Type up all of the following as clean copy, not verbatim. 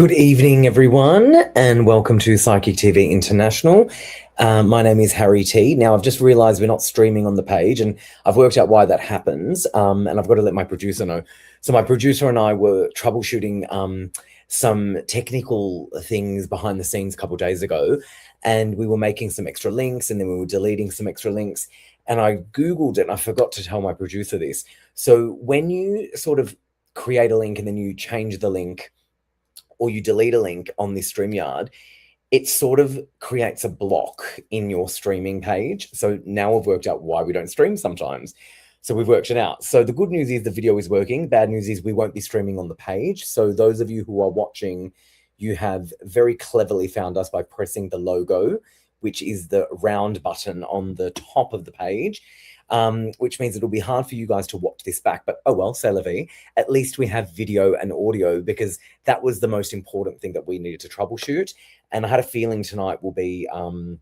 Good evening, everyone, and welcome to Psychic TV International. My name is Harry T. Now, I've just realised we're not streaming on the page, and I've worked out why that happens, and I've got to let my producer know. So my producer and I were troubleshooting some technical things behind the scenes a couple of days ago, and we were making some extra links, and then we were deleting some extra links, and I Googled it, and I forgot to tell my producer this. So when you sort of create a link and then you change the link, or you delete a link on this StreamYard, it sort of creates a block in your streaming page. So now we've worked out why we don't stream sometimes. So we've worked it out. So the good news is the video is working. Bad news is we won't be streaming on the page. So those of you who are watching, you have very cleverly found us by pressing the logo, which is the round button on the top of the page. Which means it'll be hard for you guys to watch this back, but oh well, c'est la vie. At least we have video and audio, because that was the most important thing that we needed to troubleshoot. And I had a feeling tonight will be I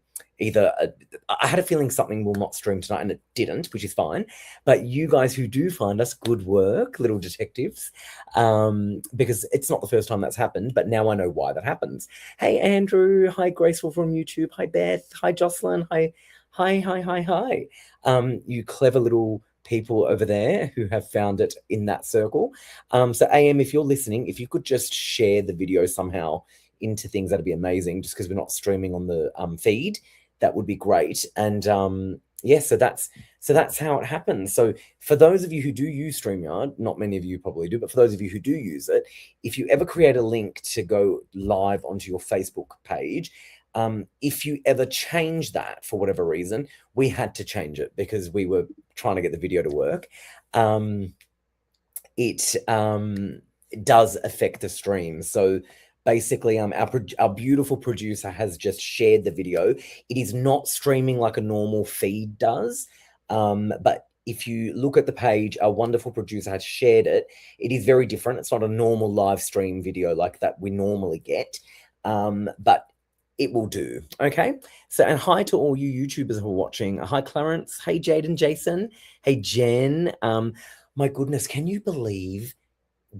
had a feeling something will not stream tonight, and it didn't, which is fine. But you guys who do find us, good work, little detectives, because it's not the first time that's happened, but now I know why that happens. Hey, Andrew. Hi, Graceful from YouTube. Hi, Beth. Hi, Jocelyn. Hi. You clever little people over there who have found it in that circle. So AM, if you're listening, if you could just share the video somehow into things, that'd be amazing, just because we're not streaming on the feed. That would be great. And yeah, so that's how it happens. So for those of you who do use StreamYard, not many of you probably do, but for those of you who do use it, if you ever create a link to go live onto your Facebook page, if you ever change that for whatever reason, we had to change it because we were trying to get the video to work. It does affect the stream. So basically, our beautiful producer has just shared the video. It is not streaming like a normal feed does, but if you look at the page, our wonderful producer has shared it. It is very different. It's not a normal live stream video like that we normally get, but it will do. Okay. So, and hi to all you YouTubers who are watching. Hi, Clarence. Hey, Jade and Jason. Hey, Jen. My goodness, can you believe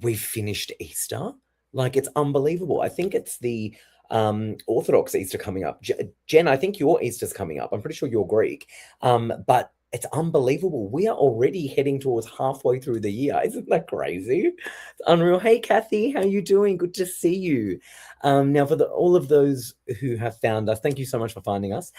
we've finished Easter? Like, it's unbelievable. I think it's the Orthodox Easter coming up. Jen, I think your Easter's coming up. I'm pretty sure you're Greek. But it's unbelievable. We are already heading towards halfway through the year. Isn't that crazy? It's unreal. Hey, Kathy, how you doing? Good to see you. Now, for all of those who have found us, thank you so much for finding us.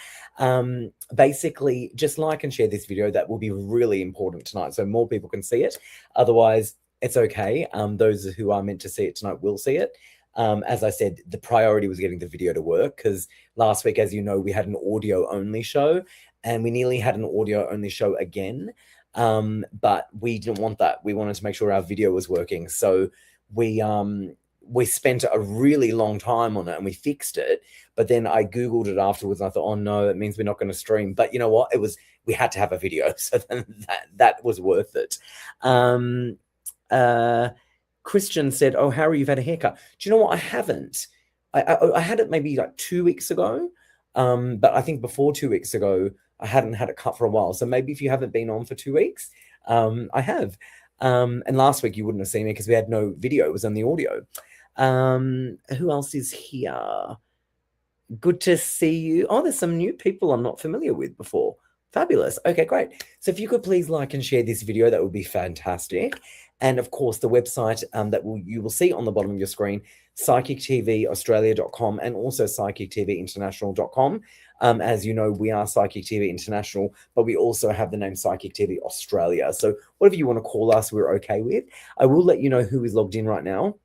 Basically, just like and share this video. That will be really important tonight, so more people can see it. Otherwise, it's okay. Those who are meant to see it tonight will see it. As I said, the priority was getting the video to work, because last week, as you know, we had an audio-only show, and we nearly had an audio-only show again. But we didn't want that. We wanted to make sure our video was working. So we spent a really long time on it, and we fixed it. But then I Googled it afterwards, and I thought, oh no, it means we're not going to stream. But you know what? We had to have a video, so then that was worth it. Christian said, oh, Harry, you've had a haircut. Do you know what? I haven't. I had it maybe like 2 weeks ago. But I think before 2 weeks ago, I hadn't had it cut for a while. So maybe if you haven't been on for 2 weeks, I have. And last week you wouldn't have seen me because we had no video. It was on the audio. Who else is here? Good to see you. Oh, there's some new people I'm not familiar with before. Fabulous. Okay, great. So if you could please like and share this video, that would be fantastic. And of course, the website that you will see on the bottom of your screen, psychictvaustralia.com, and also psychictvinternational.com. As you know, we are Psychic TV International, but we also have the name Psychic TV Australia. So whatever you want to call us, we're okay with. I will let you know who is logged in right now.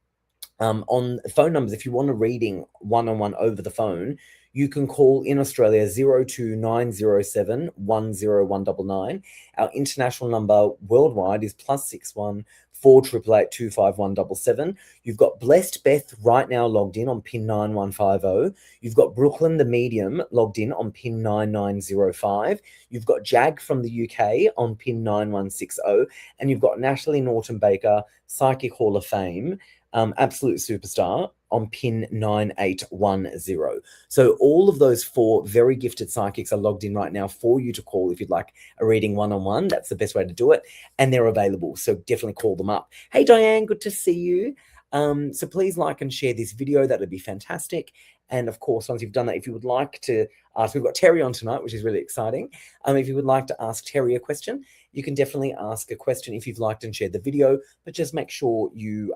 On phone numbers, if you want a reading one-on-one over the phone, you can call in Australia 02907 10199. Our international number worldwide is +61 488 25177. You've got Blessed Beth right now logged in on pin 9150. You've got Brooklyn the Medium logged in on pin 9905. You've got Jag from the UK on pin 9160. And you've got Natalie Norton Baker, Psychic Hall of Fame, absolute superstar, on pin 9810. So all of those 4 very gifted psychics are logged in right now for you to call if you'd like a reading one-on-one. That's the best way to do it, and they're available, so definitely call them up. Hey Diane, good to see you. So please like and share this video. That would be fantastic. And of course, once you've done that, if you would like to ask, we've got Terri on tonight, which is really exciting. If you would like to ask Terri a question, you can definitely ask a question if you've liked and shared the video, but just make sure you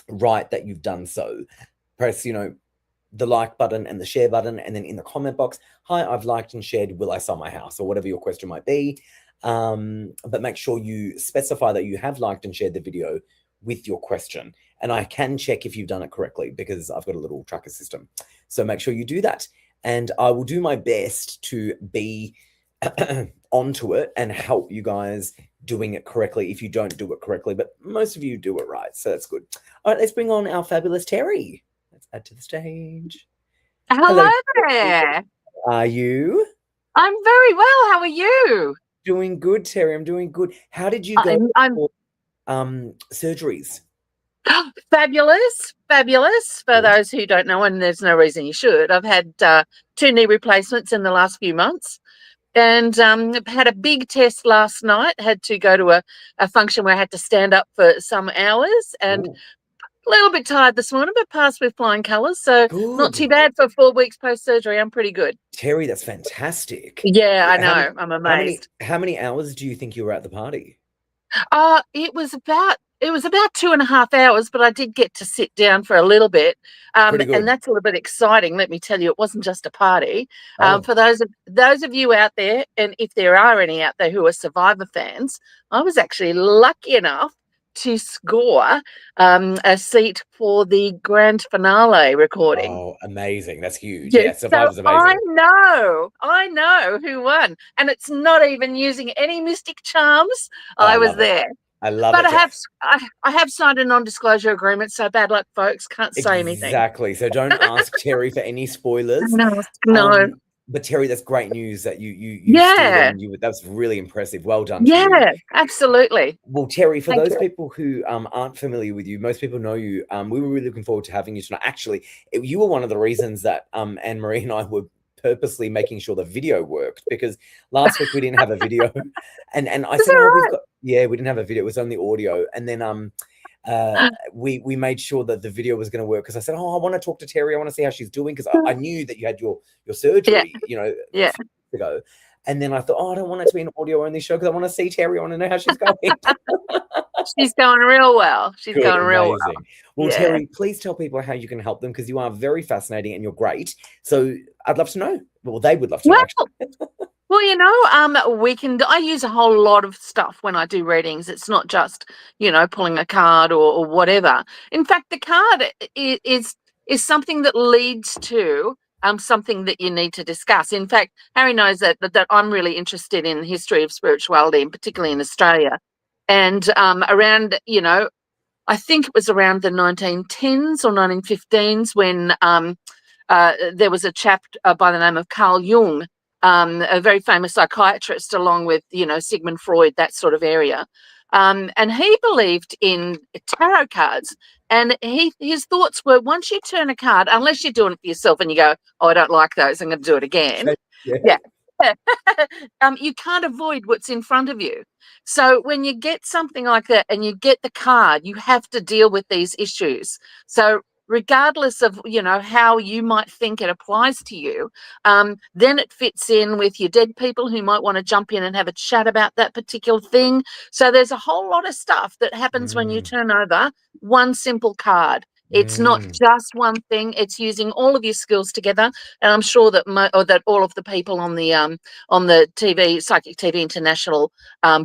write that you've done so. Press, the like button and the share button, and then in the comment box, hi, I've liked and shared, will I sell my house, or whatever your question might be. But make sure you specify that you have liked and shared the video with your question. And I can check if you've done it correctly because I've got a little tracker system. So make sure you do that. And I will do my best to be onto it and help you guys doing it correctly if you don't do it correctly. But most of you do it right. So that's good. All right, let's bring on our fabulous Terri. Let's add to the stage. Hello there. Are you? I'm very well. How are you? Doing good, Terri. I'm doing good. How did you go for surgeries? Fabulous. For those who don't know, and there's no reason you should, I've had 2 knee replacements in the last few months, and had a big test last night. Had to go to a function where I had to stand up for some hours, and a little bit tired this morning, but passed with flying colours. So not too bad for 4 weeks post-surgery. I'm pretty good. Terri, that's fantastic. Yeah, I know. I'm amazed. How many hours do you think you were at the party? It was about 2.5 hours, but I did get to sit down for a little bit. And that's a little bit exciting. Let me tell you, it wasn't just a party. For those of you out there, and if there are any out there who are Survivor fans, I was actually lucky enough to score a seat for the grand finale recording. Oh, amazing. That's huge. Yeah, Survivor's amazing. I know who won. And it's not even using any mystic charms. I was there. I love it. But I have signed a non-disclosure agreement, so bad luck, folks. Can't say anything. Exactly. So don't ask Terri for any spoilers. No. But Terri, that's great news that you that's really impressive. Well done. Yeah, absolutely. Well, Terri, for those people who aren't familiar with you, most people know you. We were really looking forward to having you tonight. Actually, you were one of the reasons that Anne-Marie and I were purposely making sure the video worked, because last week we didn't have a video, and I said, we didn't have a video. It was only audio, and then we made sure that the video was going to work, because I said, I want to talk to Terri. I want to see how she's doing, because I knew that you had your surgery, ago. And then I thought, I don't want it to be an audio only show, because I want to see Terri. I want to know how she's going. She's going real well. She's going real well. Well, Terri, please tell people how you can help them, because you are very fascinating and you're great. So I'd love to know. Well, they would love to know, actually. Well, I use a whole lot of stuff when I do readings. It's not just, pulling a card or whatever. In fact, the card is something that leads to something that you need to discuss. In fact, Harry knows that I'm really interested in the history of spirituality, and particularly in Australia. And around, I think it was around the 1910s or 1915s when there was a chap by the name of Carl Jung, a very famous psychiatrist, along with, Sigmund Freud, that sort of area. And he believed in tarot cards. And his thoughts were, once you turn a card, unless you're doing it for yourself and you go, I don't like those, I'm going to do it again. Yeah. You can't avoid what's in front of you. So when you get something like that and you get the card, you have to deal with these issues. So regardless of, how you might think it applies to you, then it fits in with your dead people who might want to jump in and have a chat about that particular thing. So there's a whole lot of stuff that happens when you turn over one simple card. It's not just one thing. It's using all of your skills together, and I'm sure that that all of the people on the TV, Psychic Terri International,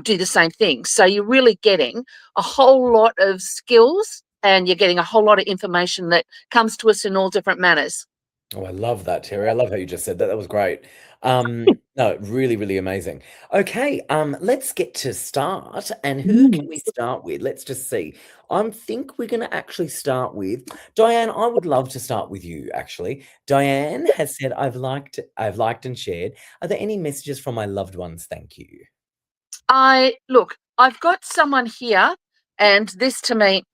do the same thing. So you're really getting a whole lot of skills, and you're getting a whole lot of information that comes to us in all different manners. Oh, I love that, Terri. I love how you just said that. That was great. No, really, really amazing. Okay, let's get to start. And who can we start with? Let's just see. I think we're going to actually start with Diane. I would love to start with you, actually. Diane has said, I've liked and shared. Are there any messages from my loved ones? Thank you. Look, I've got someone here, and this to me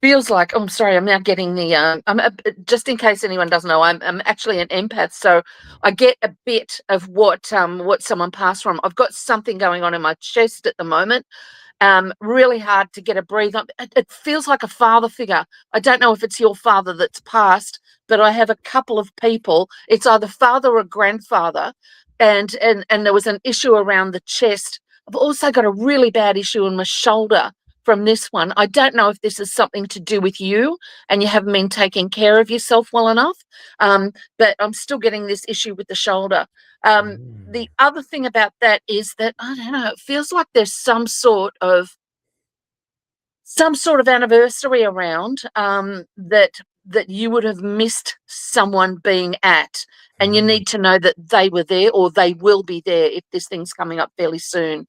feels like, I'm sorry, I'm now getting the, just in case anyone doesn't know, I'm actually an empath, so I get a bit of what someone passed from. I've got something going on in my chest at the moment, really hard to get a breathe on. It feels like a father figure. I don't know if it's your father that's passed, but I have a couple of people. It's either father or grandfather, and there was an issue around the chest. I've also got a really bad issue in my shoulder from this one. I don't know if this is something to do with you and you haven't been taking care of yourself well enough, but I'm still getting this issue with the shoulder. The other thing about that is that, I don't know, it feels like there's some sort of anniversary around, that you would have missed someone being at, and you need to know that they were there or they will be there if this thing's coming up fairly soon.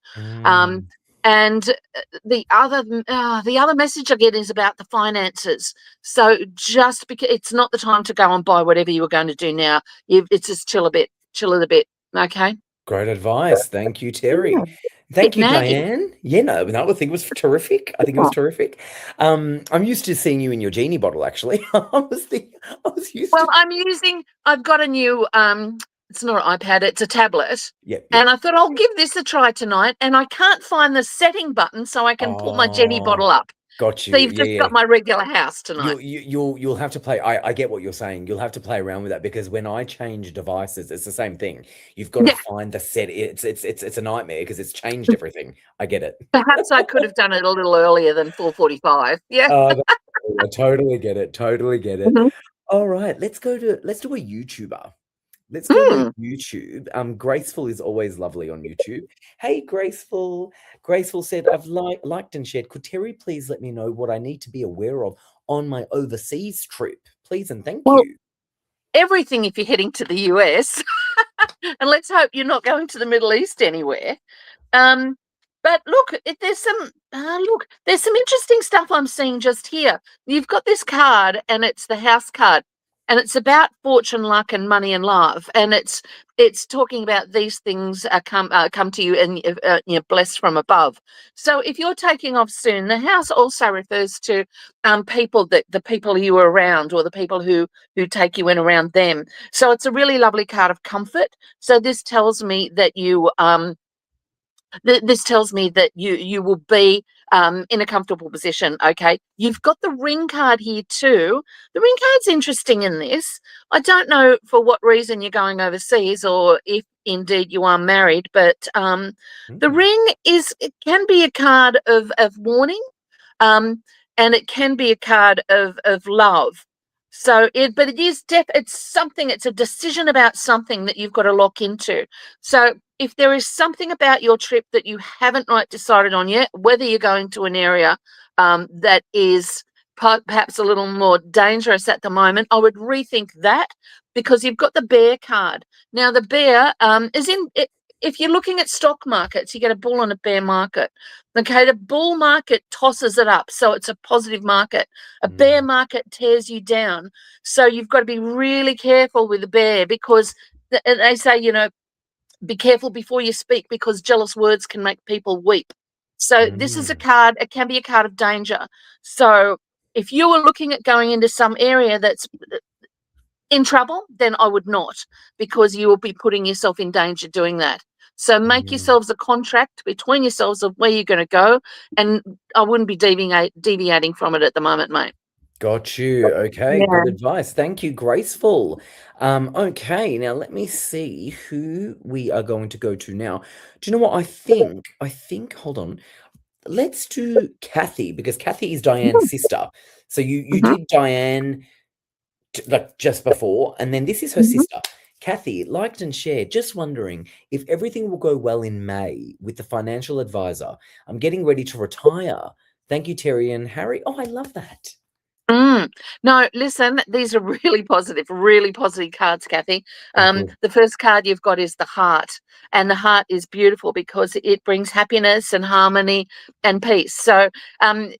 And the other message I get is about the finances. So just because it's not the time to go and buy whatever you were going to do now, it's just chill a bit. Okay. Great advice. Thank you, Terri. Yeah. Thank Bit you, naggy. Diane. Yeah, no, I think it was terrific. I think it was terrific. I'm used to seeing you in your genie bottle, actually. I was used Well, to. I've got a new, it's not an iPad, it's a tablet. Yep. And I thought I'll give this a try tonight. And I can't find the setting button so I can put my genie bottle up. Got So you. you've just Yeah. got my regular house tonight. You'll have to play. I get what you're saying. You'll have to play around with that, because when I change devices, it's the same thing. You've got to find the set. It's a nightmare because it's changed everything. I get it. Perhaps I could have done it a little earlier than 4:45. Yeah. I totally get it. Totally get it. All right, let's do a YouTuber. Let's go to YouTube. Graceful is always lovely on YouTube. Hey, Graceful. Graceful said, I've liked and shared. Could Terri please let me know what I need to be aware of on my overseas trip? Please and thank you. Everything if you're heading to the US. And let's hope you're not going to the Middle East anywhere. But look, there's some interesting stuff I'm seeing just here. You've got this card, and it's the house card, and it's about fortune, luck, and money and love, and it's talking about these things come to you, and you're blessed from above. So if you're taking off soon, the house also refers to the people you were around, or the people who take you in around them. So it's a really lovely card of comfort. So this tells me that you you will be in a comfortable position. Okay, you've got the ring card here too. The ring card's interesting in this. I don't know for what reason you're going overseas, or if indeed you are married, but the ring can be a card of warning, and it can be a card of love. So it's a decision about something that you've got to lock into. So if there is something about your trip that you haven't decided on yet, whether you're going to an area that is perhaps a little more dangerous at the moment, I would rethink that, because you've got the bear card. Now the bear is in it. If you're looking at stock markets, you get a bull and a bear market. Okay, the bull market tosses it up, so it's a positive market. A bear market tears you down. So you've got to be really careful with the bear, because they say, be careful before you speak, because jealous words can make people weep. So this is a card, it can be a card of danger. So if you were looking at going into some area that's in trouble, then I would not, because you will be putting yourself in danger doing that. So make yourselves a contract between yourselves of where you're going to go, and I wouldn't be deviating from it at the moment, mate. Got you. Okay, good advice. Thank you, Graceful. Okay, now let me see who we are going to go to now. Do you know what I think? Hold on. Let's do Kathy, because Kathy is Diane's sister. So you did Diane like just before, and then this is her sister. Kathy liked and shared, just wondering if everything will go well in May with the financial advisor. I'm getting ready to retire. Thank you, Terri and Harry. Oh, I love that. No, listen, these are really positive cards, Kathy. The first card you've got is the heart, and the heart is beautiful because it brings happiness and harmony and peace. So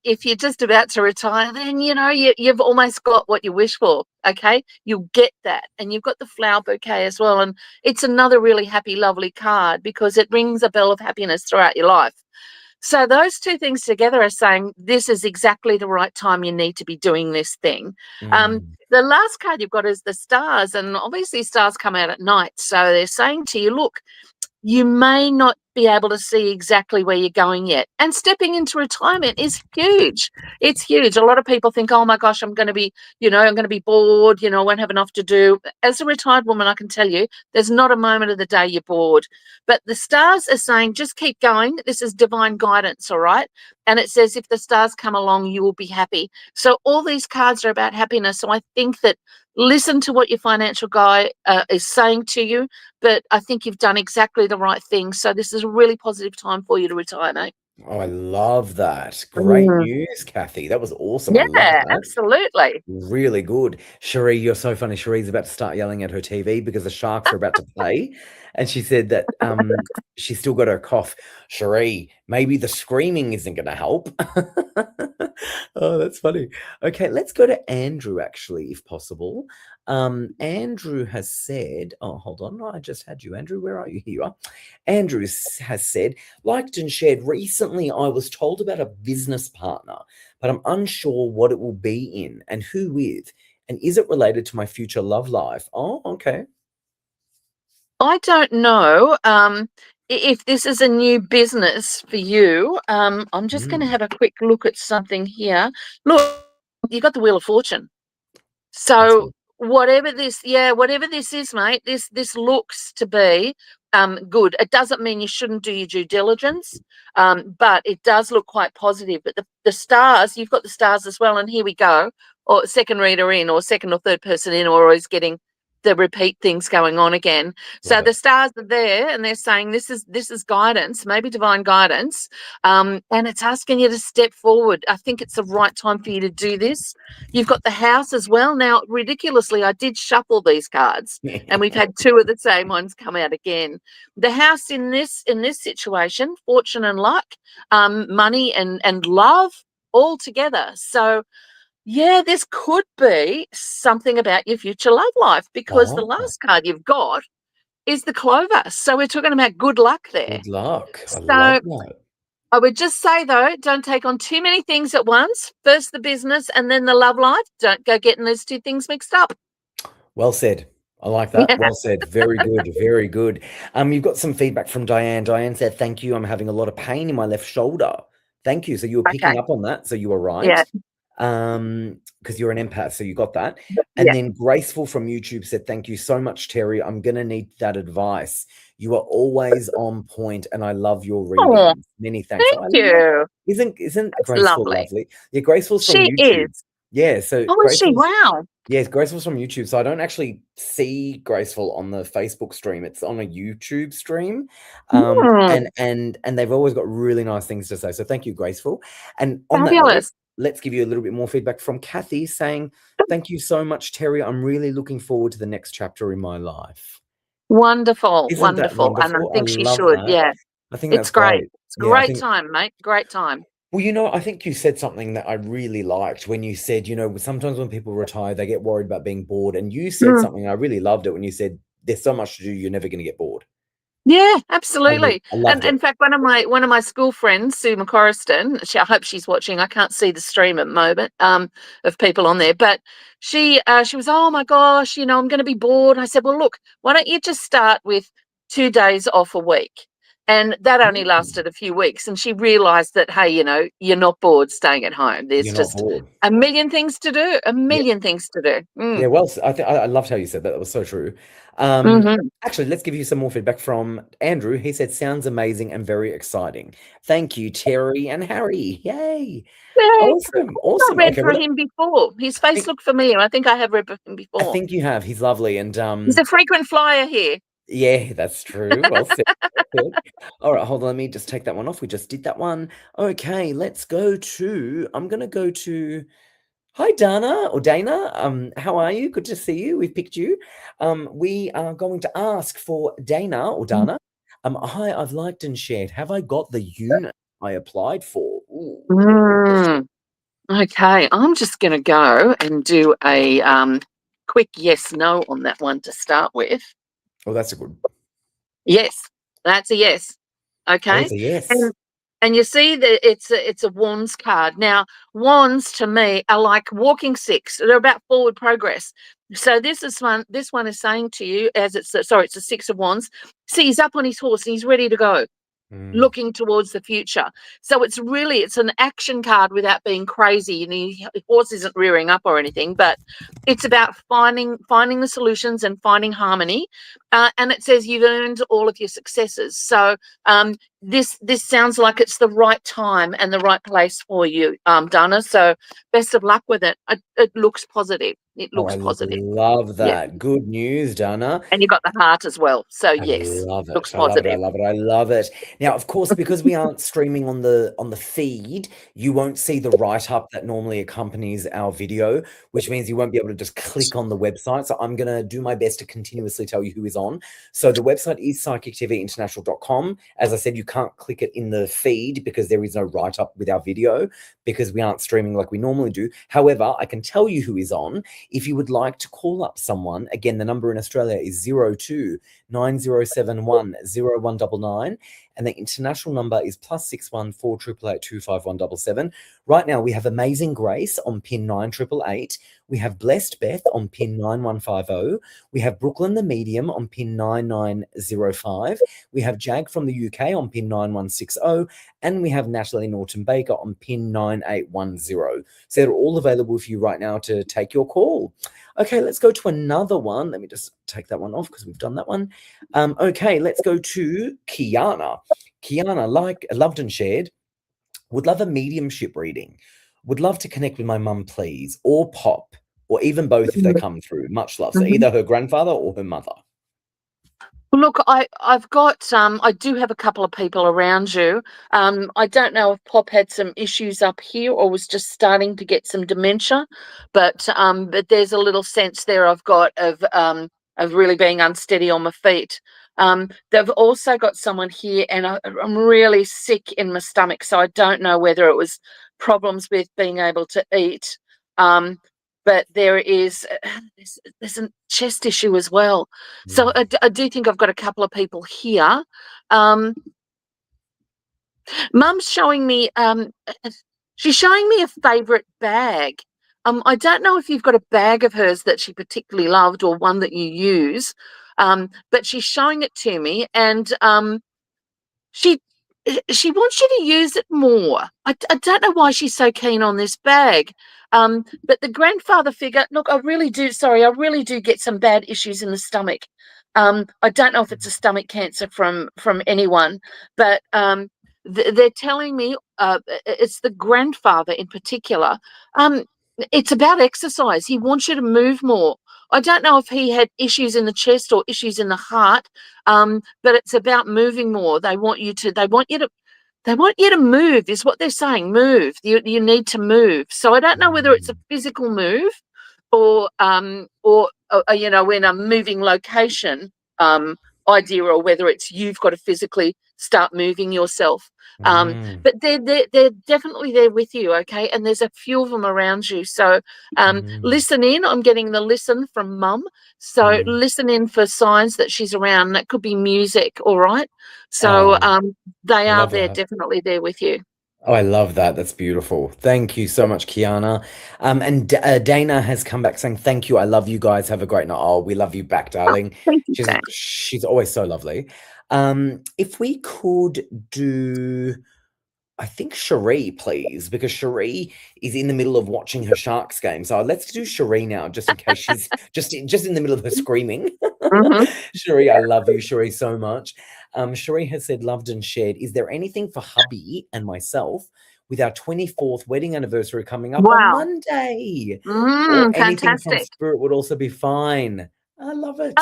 if you're just about to retire, then you've almost got what you wish for. Okay, you'll get that. And you've got the flower bouquet as well, and it's another really happy, lovely card because it rings a bell of happiness throughout your life. So those two things together are saying this is exactly the right time you need to be doing this thing. The last card you've got is the stars, and obviously stars come out at night. So they're saying to you, look, you may not be able to see exactly where you're going yet. And stepping into retirement is huge. It's huge. A lot of people think, oh my gosh, I'm going to be, I'm going to be bored, I won't have enough to do. As a retired woman, I can tell you, there's not a moment of the day you're bored. But the stars are saying, just keep going. This is divine guidance, all right? And it says, if the stars come along, you will be happy. So all these cards are about happiness. So I think that listen to what your financial guy is saying to you, but I think you've done exactly the right thing. So this is a really positive time for you to retire, mate. Oh, I love that. Great Mm. news, Kathy. That was awesome. I love Yeah, that. absolutely. Really good. Cherie, you're so funny. Cherie's about to start yelling at her TV because the Sharks are about to play. And she said that she's still got her cough. Cherie, maybe the screaming isn't going to help. Oh, that's funny. Okay, let's go to Andrew, actually, if possible. Andrew has said, oh, hold on. I just had you, Andrew. Where are you? Here you are. Andrew has said, liked and shared, recently I was told about a business partner, but I'm unsure what it will be in and who with, and is it related to my future love life? Oh, okay. I don't know if this is a new business for you. I'm just going to have a quick look at something here. Look, you got the Wheel of Fortune. So Awesome. whatever this is, mate, this looks to be good. It doesn't mean you shouldn't do your due diligence, but it does look quite positive. But the stars, you've got the stars as well, and here we go. Or second reader in, or second or third person in, or always getting the repeat things going on again. So Love the it. stars are there, and they're saying this is guidance, maybe divine guidance, and it's asking you to step forward. I think it's the right time for you to do this. You've got the house as well. Now, ridiculously, I did shuffle these cards, and we've had two of the same ones come out again. The house in this situation, fortune and luck, money and love, all together. So yeah, this could be something about your future love life, because the Oh, last card you've got is the Clover. So we're talking about good luck there. good luck. I love So that. I would just say, though, don't take on too many things at once. First the business and then the love life. Don't go getting those two things mixed up. Well said. I like that. Well said. Very good. Very good. You've got some feedback from Diane. Diane said, thank you. I'm having a lot of pain in my left shoulder. Thank you. So you were picking Okay. up on that. So you were right. Yeah. Because you're an empath, so you got that. And Yeah. then Graceful from YouTube said, thank you so much, Terri. I'm gonna need that advice. You are always on point, and I love your Oh, readings. Many thanks. thank Oh, I love, you. isn't That's Graceful lovely. lovely? Yeah, Graceful's from She is. YouTube. Yeah, so Oh, is she? Graceful's, Wow. yes, Graceful's from YouTube. So I don't actually see Graceful on the Facebook stream. It's on a YouTube stream. Hmm. And they've always got really nice things to say. So thank you, Graceful. And on that note, Fabulous. let's give you a little bit more feedback from Kathy saying, thank you so much, Terri. I'm really looking forward to the next chapter in my life. Wonderful. Isn't that Wonderful. And I wonderful? I think she love should. that. Yeah. I think It's that's great. great. It's a Yeah, I great think, time, mate. Great time. well, I think you said something that I really liked when you said, sometimes when people retire, they get worried about being bored. And you said Mm. something, I really loved it when you said, there's so much to do, you're never going to get bored. Yeah, absolutely. I And loved in it. fact, one of my school friends, Sue McCorriston, I hope she's watching. I can't see the stream at the moment of people on there, but she was, oh my gosh, I'm going to be bored. I said, well, look, why don't you just start with 2 days off a week? And that only Mm. lasted a few weeks. And she realized that, hey, you're not bored staying at home. There's You're not just bored. a million things to do, a Yeah. million things to do. Yeah, well, I loved how you said that. That was so true. Mm-hmm. Actually, let's give you some more feedback from Andrew. He said, sounds amazing and very exciting. Thank you, Terri and Harry. Yay. Yay. Awesome. I Awesome. read Okay, for well, him before. His I face think looked familiar. I think I have read for him I before. think you have. He's lovely. And He's a frequent flyer here. yeah, that's true. Well said. Well said. All right, hold on. Let me just take that one off. We just did that one. Okay, let's go to, I'm gonna go to, hi Dana or Dana. How are you? Good to see you. We've picked you. We are going to ask for Dana or Dana. Hi, I've liked and shared. Have I got the unit I applied for? Ooh. Mm, okay, I'm just going to go and do a quick yes, no on that one to start with. Oh, that's a good. Yes, that's a yes. Oh, Okay, it's a yes. and you see that it's a wands card. Now, wands to me are like walking sticks. They're about forward progress. So this one is saying to you, as it's a 6 of wands. See, he's up on his horse and he's ready to go. looking towards the future. So it's an action card without being crazy. And the horse isn't rearing up or anything, but it's about finding the solutions and finding harmony. And it says you've earned all of your successes. So this sounds like it's the right time and the right place for you, Donna. So best of luck with it. It looks positive. It looks positive. Love Yeah. that. Good news, Donna. And you got the heart as well. So I yes, love it. looks I love it. I positive. love it. I love it. Now, of course, because we aren't streaming on the feed, you won't see the write-up that normally accompanies our video, which means you won't be able to just click on the website. So I'm gonna do my best to continuously tell you who is on. So the website is psychictvinternational.com. As I said, you can't click it in the feed because there is no write-up with our video because we aren't streaming like we normally do. However, I can tell you who is on. If you would like to call up someone, again, the number in Australia is 02-9071-0199, and the international number is +61 488 25177. Right now, we have Amazing Grace on pin 9888. We have Blessed Beth on pin 9150. We have Brooklyn the Medium on pin 9905. We have Jag from the UK on pin 9160. And we have Natalie Norton Baker on pin 9810. So they're all available for you right now to take your call. Okay, let's go to another one. Let me just take that one off because we've done that one. Okay, let's go to Kiana. Kiana, like loved and shared, would love a mediumship reading. Would love to connect with my mum, please, or Pop, or even both if they come through. Much love. So either her grandfather or her mother. Look, I've got I do have a couple of people around you. I don't know if Pop had some issues up here or was just starting to get some dementia, but there's a little sense there I've got of really being unsteady on my feet. They've also got someone here, and I'm really sick in my stomach, so I don't know whether it was problems with being able to eat. But there is there's a chest issue as well. So I do think I've got a couple of people here. Mum's showing me, she's showing me a favourite bag. I don't know if you've got a bag of hers that she particularly loved or one that you use, but she's showing it to me, and she wants you to use it more. I don't know why she's so keen on this bag. But the grandfather figure, look, I really do get some bad issues in the stomach. I don't know if it's a stomach cancer from anyone, but they're telling me it's the grandfather in particular. It's about exercise. He wants you to move more. I don't know if he had issues in the chest or issues in the heart, but it's about moving more. They want you to move, is what they're saying. Move. You need to move. So I don't know whether it's a physical move or in a moving location idea, or whether it's you've got to physically start moving yourself. But they're definitely there with you, okay? And there's a few of them around you. So listen in. I'm getting the listen from Mum. So listen in for signs that she's around. That could be music, all right? So they are there, definitely there with you. Oh, I love that. That's beautiful. Thank you so much, Kiana. And Dana has come back saying, thank you. I love you guys. Have a great night. Oh, we love you back, darling. Thank you, She's always so lovely. If we could do, I think Cherie, please, because Cherie is in the middle of watching her Sharks game. So let's do Cherie now, just in case she's just in the middle of her screaming. Cherie, I love you, Cherie, so much. Cherie has said, loved and shared. Is there anything for hubby and myself with our 24th wedding anniversary coming up on Monday? Or anything from Spirit would also be fine. I love it.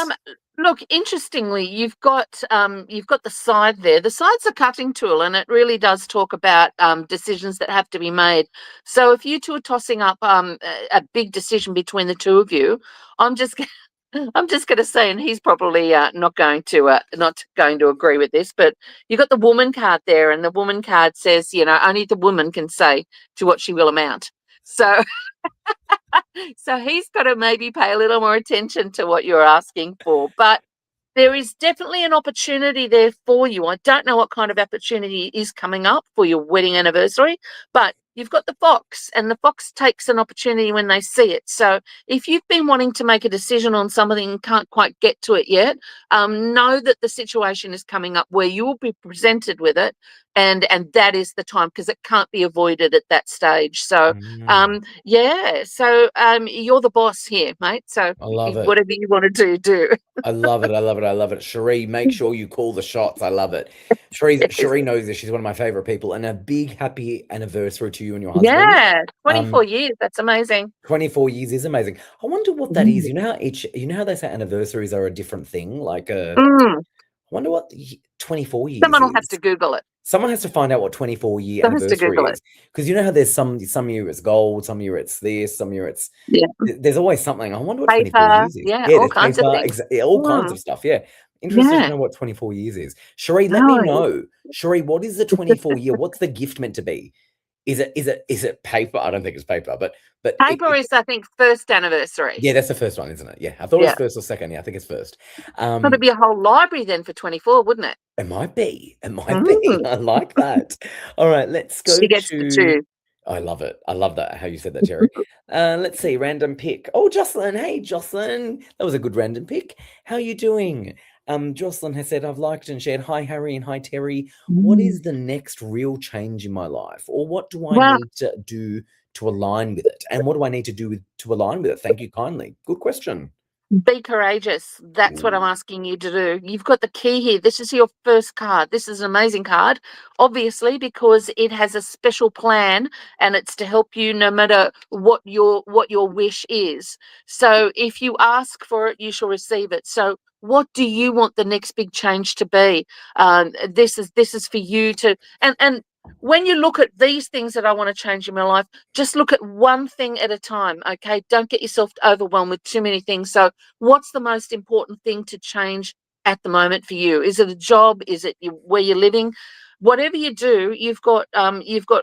Look, interestingly, you've got the side there. The side's a cutting tool, and it really does talk about decisions that have to be made. So if you two are tossing up a big decision between the two of you, I'm just going to say, and he's probably not going to agree with this, but you've got the woman card there, and the woman card says, only the woman can say to what she will amount. So so he's got to maybe pay a little more attention to what you're asking for. But there is definitely an opportunity there for you. I don't know what kind of opportunity is coming up for your wedding anniversary, but you've got the fox, and the fox takes an opportunity when they see it. So if you've been wanting to make a decision on something and can't quite get to it yet, know that the situation is coming up where you will be presented with it, and that is the time, because it can't be avoided at that stage. So yeah, so you're the boss here, mate. So I love it. whatever you want to do. I love it. I love it. I love it. Cherie, make sure you call the shots. I love it. Cherie knows this. She's one of my favorite people. And a big happy anniversary to you and your husband. Yeah, 24 years. That's amazing. 24 years is amazing. I wonder what that is. You know how they say anniversaries are a different thing? Like I wonder what 24 years Someone will is. have to Google it. Someone has to find out what 24-year Someone has to anniversary Google is. Because you know how there's some year it's gold, some year it's this, some year it's there's always something. I wonder what 24 Paper, years is. yeah, Yeah, all there's kinds of paper, things. all kinds of stuff. Yeah. Interested to Yeah. know what 24 years is. Cherie, let me No. know. Cherie, what is the 24-year? What's the gift meant to be? Is it paper? I don't think it's paper, but Paper is, I think, first anniversary. yeah, that's the first one, isn't it? Yeah, I thought it was first or second. Yeah, I think it's first. It'd be a whole library then for 24, wouldn't it? It might be. It might be. I like that. All right, let's go She gets to. the two. I love it. I love that, how you said that, Terry. Let's see, random pick. Oh, Jocelyn. Hey, Jocelyn. That was a good random pick. How are you doing? Jocelyn has said, I've liked and shared. Hi, Harry, and hi, Terry. What is the next real change in my life? Or what do I need to do to align with it? And what do I need to do to align with it? Thank you kindly. Good question. Be courageous. That's what I'm asking you to do. You've got the key here. This is your first card. This is an amazing card, obviously, because it has a special plan, and it's to help you no matter what your wish is. So if you ask for it, you shall receive it. So what do you want the next big change to be? This is for you to, and when you look at these things that I want to change in my life, just look at one thing at a time, okay? Don't get yourself overwhelmed with too many things. So what's the most important thing to change at the moment for you? Is it a job? Is it where you're living? Whatever you do, you've got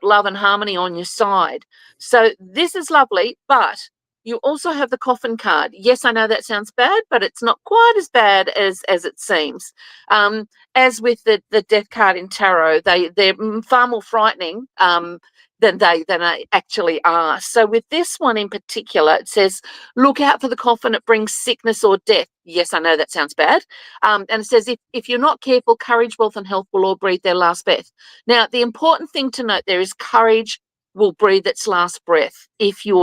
love and harmony on your side. So this is lovely, but you also have the coffin card. Yes, I know that sounds bad, but it's not quite as bad as it seems. As with the death card in tarot, they're far more frightening than they actually are. So with this one in particular, it says, look out for the coffin, it brings sickness or death. Yes, I know that sounds bad. And it says, if you're not careful, courage, wealth, and health will all breathe their last breath. Now, the important thing to note there is courage will breathe its last breath if you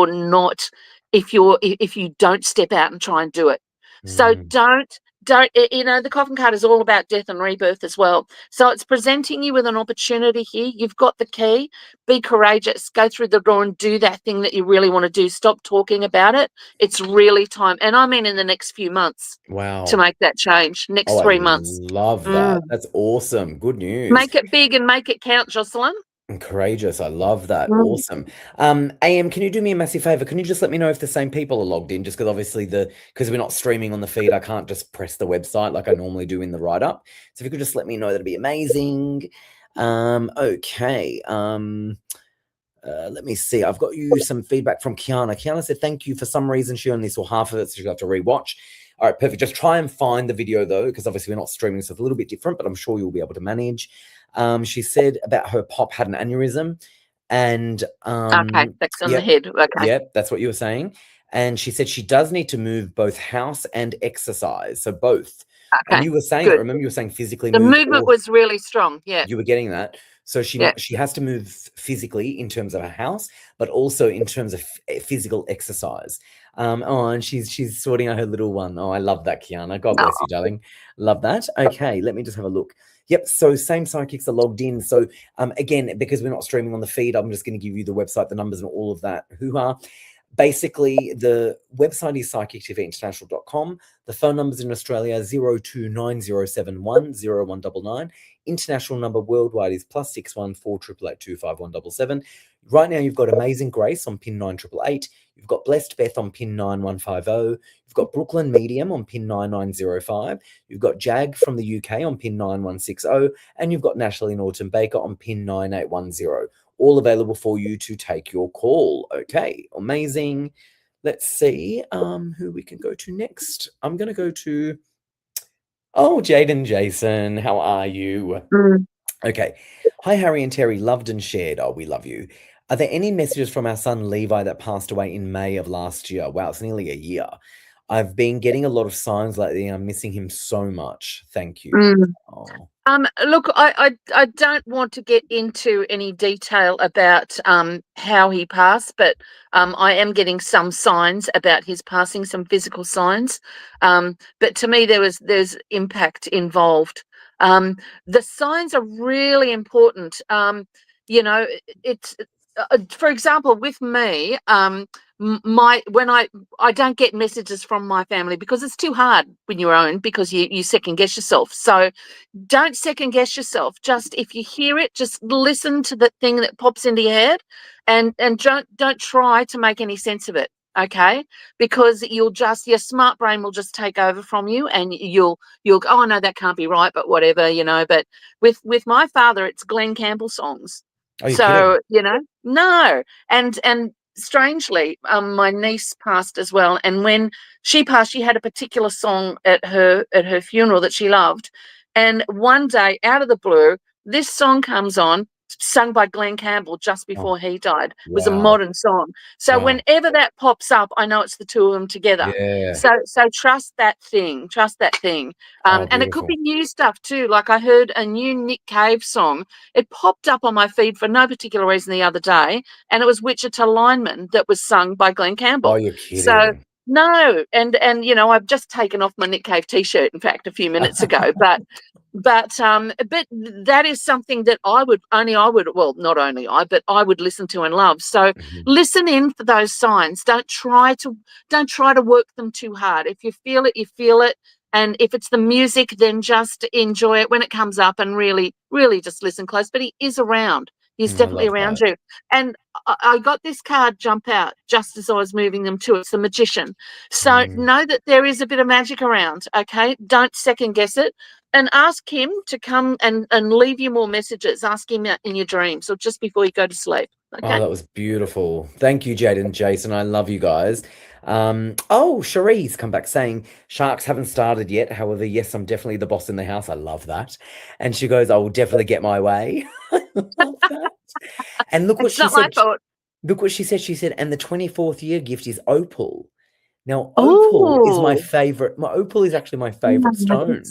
don't step out and try and do it. So don't, the coffin card is all about death and rebirth as well. So it's presenting you with an opportunity here. You've got the key. Be courageous. Go through the door and do that thing that you really want to do. Stop talking about it. It's really time. And I mean in the next few months. Wow. To make that change. Next 3 months. Love that. That's awesome. Good news. Make it big and make it count, Jocelyn. Courageous. I love that. Awesome. AM, can you do me a massive favor? Can you just let me know if the same people are logged in? Just because obviously because we're not streaming on the feed, I can't just press the website like I normally do in the write-up. So if you could just let me know, that'd be amazing. Okay. Let me see. I've got you some feedback from Kiana. Kiana said, thank you. For some reason, she only saw half of it, so she'll have to rewatch. All right, perfect. Just try and find the video, though, because obviously we're not streaming, so it's a little bit different, but I'm sure you'll be able to manage. She said about her pop had an aneurysm, and okay, that's on the head. Okay. Yeah, that's what you were saying. And she said she does need to move both house and exercise, so both. Okay, and you were saying, I remember you were saying physically the movement was really strong. Yeah, you were getting that. So she has to move physically in terms of a house, but also in terms of physical exercise. And she's sorting out her little one. Oh, I love that, Kiana. God bless you, darling. Love that. Okay, let me just have a look. Yep, so same psychics are logged in. So again, because we're not streaming on the feed, I'm just going to give you the website, the numbers, and all of that hoo-ha. Basically, the website is psychicterriinternational.com. The phone numbers in Australia 0290710199. International number worldwide is +61 48825177. Right now, you've got Amazing Grace on pin 9888. You've got Blessed Beth on pin 9150. You've got Brooklyn Medium on pin 9905. You've got Jag from the UK on pin 9160. And you've got Natalie Norton Baker on pin 9810. All available for you to take your call. Okay, amazing. Let's see who we can go to next. I'm going to go to, Jaden Jason. How are you? Okay. Hi, Harry and Terry. Loved and shared. Oh, we love you. Are there any messages from our son Levi that passed away in May of last year? Wow, it's nearly a year. I've been getting a lot of signs lately. I'm missing him so much. Thank you. Mm. Oh, Look, I don't want to get into any detail about how he passed, but I am getting some signs about his passing, some physical signs. But to me, there's impact involved. The signs are really important. You know, it's for example, with me, my when I don't get messages from my family because it's too hard when you're own because you second guess yourself. So don't second guess yourself. Just if you hear it, just listen to the thing that pops into your head, and don't try to make any sense of it. Okay, because your smart brain will just take over from you, and you'll go, oh no, that can't be right, but whatever, But with my father, it's Glenn Campbell songs. are you kidding? So no, and strangely, my niece passed as well, and when she passed, she had a particular song at her funeral that she loved, and one day, out of the blue, this song comes on, sung by Glenn Campbell just Oh, before he died. It was a wow. modern song. So Wow. whenever that pops up, I know it's the two of them together. Yeah. So trust that thing. Trust that thing. Oh, And it could beautiful. be new stuff too. Like I heard a new Nick Cave song. It popped up on my feed for no particular reason the other day, and it was Wichita Lineman that was sung by Glenn Oh, Campbell. you're So kidding. no, and I've just taken off my Nick Cave t-shirt, in fact, a few minutes ago. But that is something that not only I, but I would listen to and love. So Mhm. listen in for those signs. Don't try to work them too hard. If you feel it, you feel it. And if it's the music, then just enjoy it when it comes up and really, really just listen close. But he is around. He's I definitely love around that. you. And I got this card jump out just as I was moving them to. It's the Magician. So Mm. know that there is a bit of magic around. Okay, don't second guess it, and ask him to come and leave you more messages. Ask him in your dreams or just before you go to sleep. Oh, Okay. that was beautiful. Thank you, Jade and Jason. I love you guys. Oh, Cherie's come back saying sharks haven't started yet. However, yes, I'm definitely the boss in the house. I love that. And she goes, I will definitely get my way. I love that. And look what It's she not my said. fault. Look what she said. She said, and the 24th year gift is opal. Now, opal is my Oh, favorite. My opal is actually my favorite nice. stone.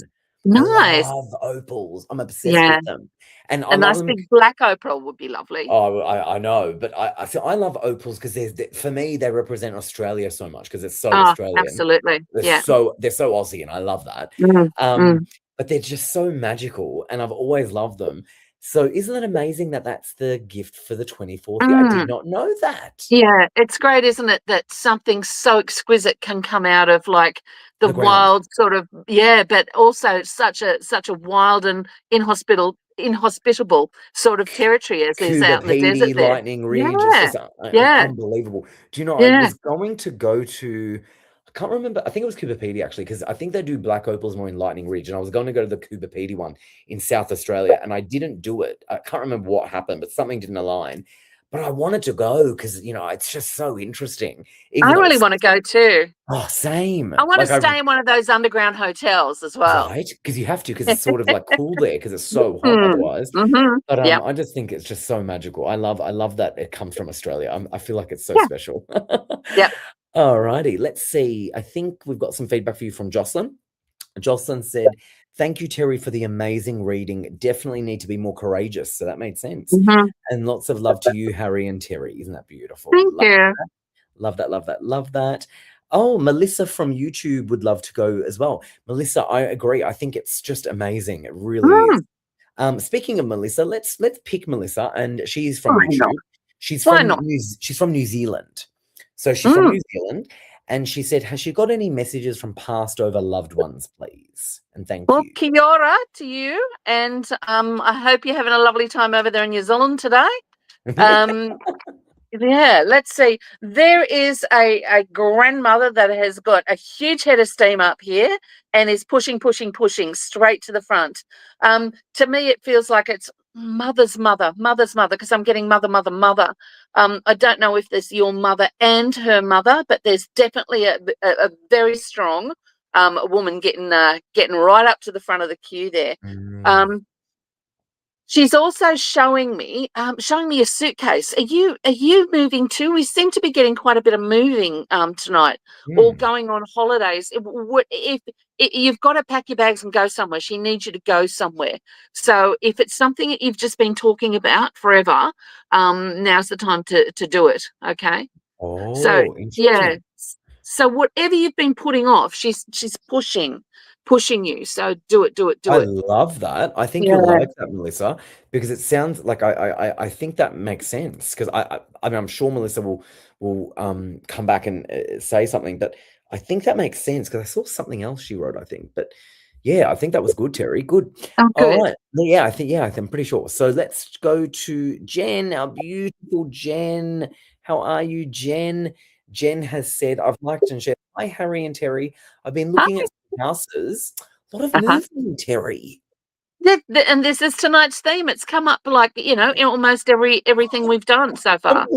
I Nice. love opals. I'm obsessed Yeah, with them. And I a love nice them. big black opal would be lovely. Oh, I know, but I love opals because for me they represent Australia so much because it's so Oh, Australian. absolutely. Yeah. They're so Aussie, and I love that. Mm, Um, mm, but they're just so magical, and I've always loved them. So isn't it amazing that that's the gift for the 24th year? I did mm. not know that. Yeah, it's great, isn't it, that something so exquisite can come out of like the The ground. wild sort of, yeah, but also such a wild and inhospitable sort of territory as is Cuba out in the desert Pedy, there. Lightning Ridge. It's Yeah, just yeah, unbelievable. Do you know, I yeah. was going to go to, I can't remember, I think it was Cuba Pedy actually, because I think they do black opals more in Lightning Ridge. And I was going to go to the Cuba Pedy one in South Australia, and I didn't do it. I can't remember what happened, but something didn't align. But I wanted to go because, it's just so interesting, I even though really it's, want to go too. oh, same. I want to Like, stay in one of those underground hotels as well. right? Because you have to, because it's sort of like cool there because it's so hot Mm, otherwise. mm-hmm. But Yep. I just think it's just so magical. I love that it comes from Australia. I feel like it's so Yeah. special. Yep. Alrighty, let's see. I think we've got some feedback for you from Jocelyn. Jocelyn said, "Thank you, Terry, for the amazing reading. Definitely need to be more courageous." So that made sense. Mm-hmm. And lots of love to you, Harry and Terry. Isn't that beautiful? Thank you. Love that, love that, love that. Oh, Melissa from YouTube would love to go as well. Melissa, I agree. I think it's just amazing. It really is. Mm, Speaking of Melissa, let's pick Melissa, and she's from why not? YouTube. She's Why from not? She's from New Zealand. So she's from Mm. New Zealand, and she said, "Has she got any messages from passed over loved ones, please? And thank Well, you." kia ora to you, and I hope you're having a lovely time over there in New Zealand today. Um, yeah, let's see. There is a grandmother that has got a huge head of steam up here and is pushing, pushing, pushing straight to the front. To me, it feels like it's mother's mother, because I'm getting mother, mother, mother. I don't know if there's your mother and her mother, but there's definitely a very strong woman getting right up to the front of the queue there. Mm. Um, She's also showing me a suitcase. Are you moving too? We seem to be getting quite a bit of moving tonight, or going on holidays. If you've got to pack your bags and go somewhere, she needs you to go somewhere. So if it's something that you've just been talking about forever, now's the time to do it. Okay. So Oh, yeah. interesting. So whatever you've been putting off, she's pushing you. So do it. I love that. I think you'll Yeah. like that, Melissa, because it sounds like I think that makes sense. Because I mean, I'm sure Melissa will come back and say something, but I think that makes sense because I saw something else she wrote, I think. But yeah, I think that was good, Terry. Good. Oh, All good. right. Yeah, I'm pretty sure. So let's go to Jen, our beautiful Jen. How are you, Jen? Jen has said, I've liked and shared. Hi, Harry and Terry. I've been looking at some houses. A lot of Uh-huh. movement, Terry. And this is tonight's theme. It's come up like, in almost everything we've done so far.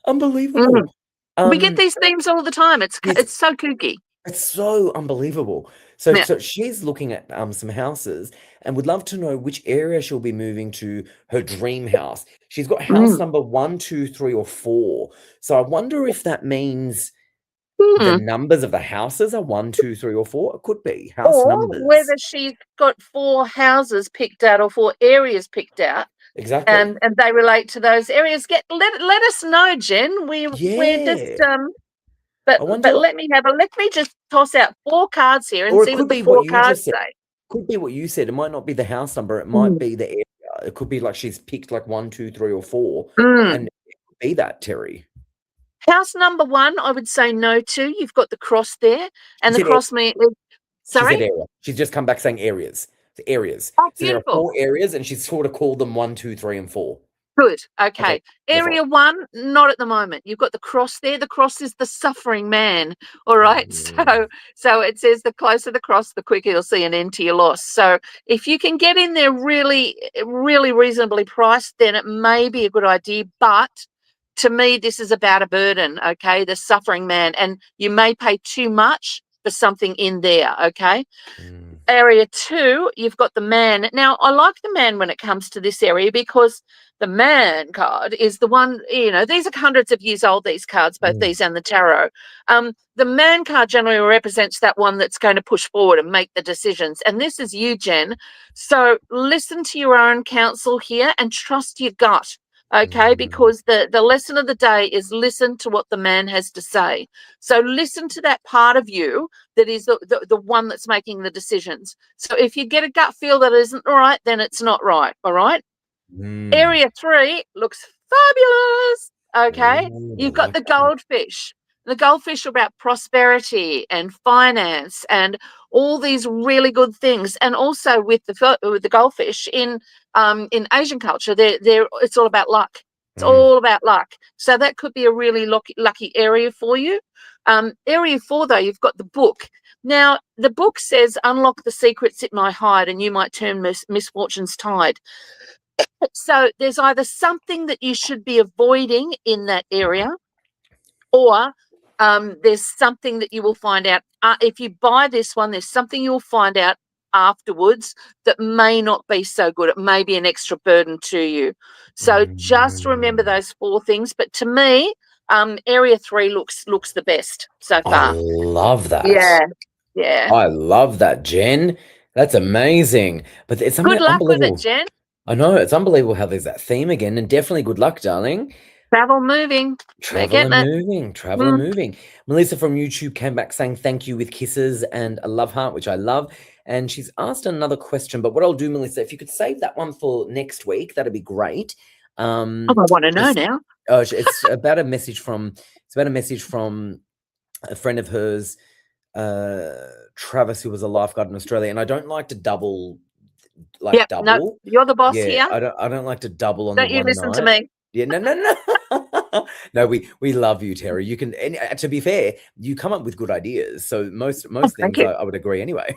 Unbelievable. Mm. We get these themes all the time. It's Yes, so kooky. it's so unbelievable. So Yeah. so she's looking at some houses and would love to know which area she'll be moving to her dream house. She's got house Mm. number 1, 2, 3, or 4. So I wonder if that means the Mm. numbers of the houses are 1, 2, 3, or 4. It could be house Or numbers. whether she's got 4 houses picked out or 4 areas picked out, Exactly. and they relate to those areas. Let us know, Jen. We're just Yeah. but I wonder, let me just toss out 4 cards here and or it see what could the be what 4 you cards just said. say. Could be what you said. It might not be the house number. It might Mm. be the area. It could be like she's picked like 1, 2, 3, or 4, Mm. and it could be that, Terry. House number 1, I would say no to. You've got the cross there, She and the said cross means she said sorry. area. She's just come back saying areas. The areas. Oh, So there are beautiful. 4 areas, and she's sort of called them 1, 2, 3, and 4. Good. Okay, Okay. go for it. Area 1, not at the moment. You've got the cross there. The cross is the suffering man. All right. Mm, So it says the closer the cross, the quicker you'll see an end to your loss. So if you can get in there really, really reasonably priced, then it may be a good idea. But to me, this is about a burden. Okay. The suffering man. And you may pay too much for something in there. Okay. mm, Area 2, you've got the man. Now, I like the man when it comes to this area because the man card is the one, these are hundreds of years old, these cards, both mm, these and the tarot. The man card generally represents that one that's going to push forward and make the decisions. And this is you, Jen. So listen to your own counsel here and trust your gut. Okay, mm, because the lesson of the day is listen to what the man has to say. So listen to that part of you that is the one that's making the decisions. So if you get a gut feel that isn't right, then it's not right. All right. mm. Area 3 looks fabulous. Okay. Ooh, You've I got like the that. goldfish. The goldfish are about prosperity and finance and all these really good things. And also with the goldfish in Asian culture, they're it's all about luck. It's Mm, all about luck. So that could be a really lucky area for you. Area 4, though, you've got the book. Now, the book says, unlock the secrets it might hide, and you might turn misfortune's tide. So there's either something that you should be avoiding in that area, or there's something that you will find out. If you buy this one, there's something you'll find out afterwards that may not be so good. It may be an extra burden to you. So just remember mm. those 4 things. But to me, area 3 looks the best so I far. love that. Yeah, yeah. I love that, Jen. That's amazing. But it's Good luck with it, unbelievable. Jen. I know it's unbelievable how there's that theme again, and definitely good luck, darling. Travel moving. They're Travel getting and it. moving, travel and Mm. moving. Melissa from YouTube came back saying thank you with kisses and a love heart, which I love. And she's asked another question, but what I'll do, Melissa, if you could save that one for next week, that'd be great. Oh, I want to know Just now. it's about a message from a friend of hers, Travis, who was a lifeguard in Australia. And I don't like to double Yep. No, double. you're the boss Yeah, here. I don't like to double on the Don't you one listen to night. me. Yeah, no. No, we love you, Terry. You can, and to be fair, you come up with good ideas. So most Oh, thank things you. I would agree anyway.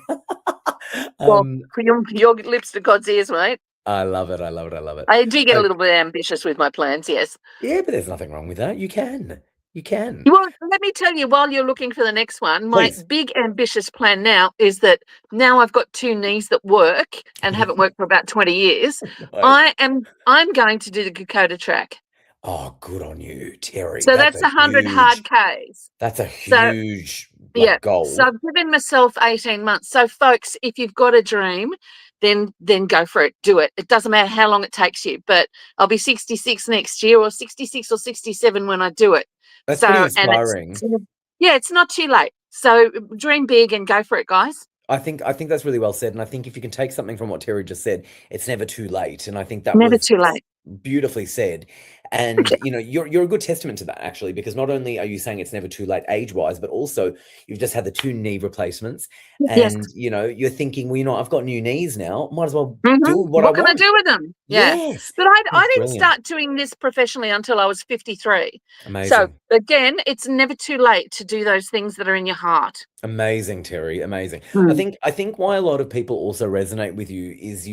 Well, um, for your lips to God's ears, mate. I love it. I love it. I love it. I do get a Okay. little bit ambitious with my plans, yes. Yeah, but there's nothing wrong with that. You can. You can. Well, let me tell you, while you're looking for the next one, my Please. big ambitious plan now is that now I've got 2 knees that work and haven't worked for about 20 years. Right. I'm going to do the Kokoda track. Oh, good on you, Terry. So that's 100 hard Ks. That's a So huge yeah, so goal. I've given myself 18 months. So folks, if you've got a dream, then go for it. Do it. It doesn't matter how long it takes you, but I'll be 66 next year, or 66 or 67 when I do it. That's pretty So, and inspiring. it's not too late. So dream big and go for it, guys. I think that's really well said, and I think if you can take something from what Terry just said, it's never too late, and I think that Never was too late. beautifully said. And you know, you're a good testament to that, actually, because not only are you saying it's never too late age-wise, but also you've just had the 2 knee replacements, Yes. and you know, you're thinking, well, you know, I've got new knees now, might as well Mhm. do what I What can I want. do with them? Yeah. Yes, But I that's didn't brilliant. start doing this professionally until I was 53. So Amazing. again, it's never too late to do those things that are in your heart. Amazing, Terry. Amazing. Mm. I think why a lot of people also resonate with you is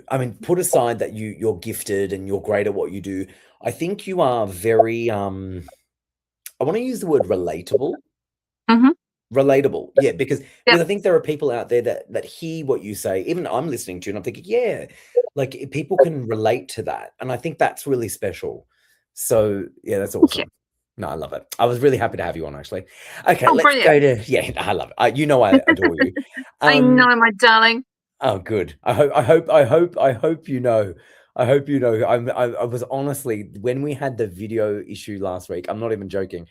I mean, put aside that you're gifted and you're great at what you do. I think you are very I want to use the word relatable. Mhm. Relatable. Yeah, because Yep. I think there are people out there that hear what you say. Even I'm listening to you and I'm thinking, yeah, like people can relate to that. And I think that's really special. So, yeah, that's Thank you. awesome. No, I love it. I was really happy to have you on, actually. Okay, Oh, let's brilliant. go to yeah, I love it. You know I adore you. I know, my darling. Oh, good. I hope you know. I hope you know. I was honestly, when we had the video issue last week, I'm not even joking.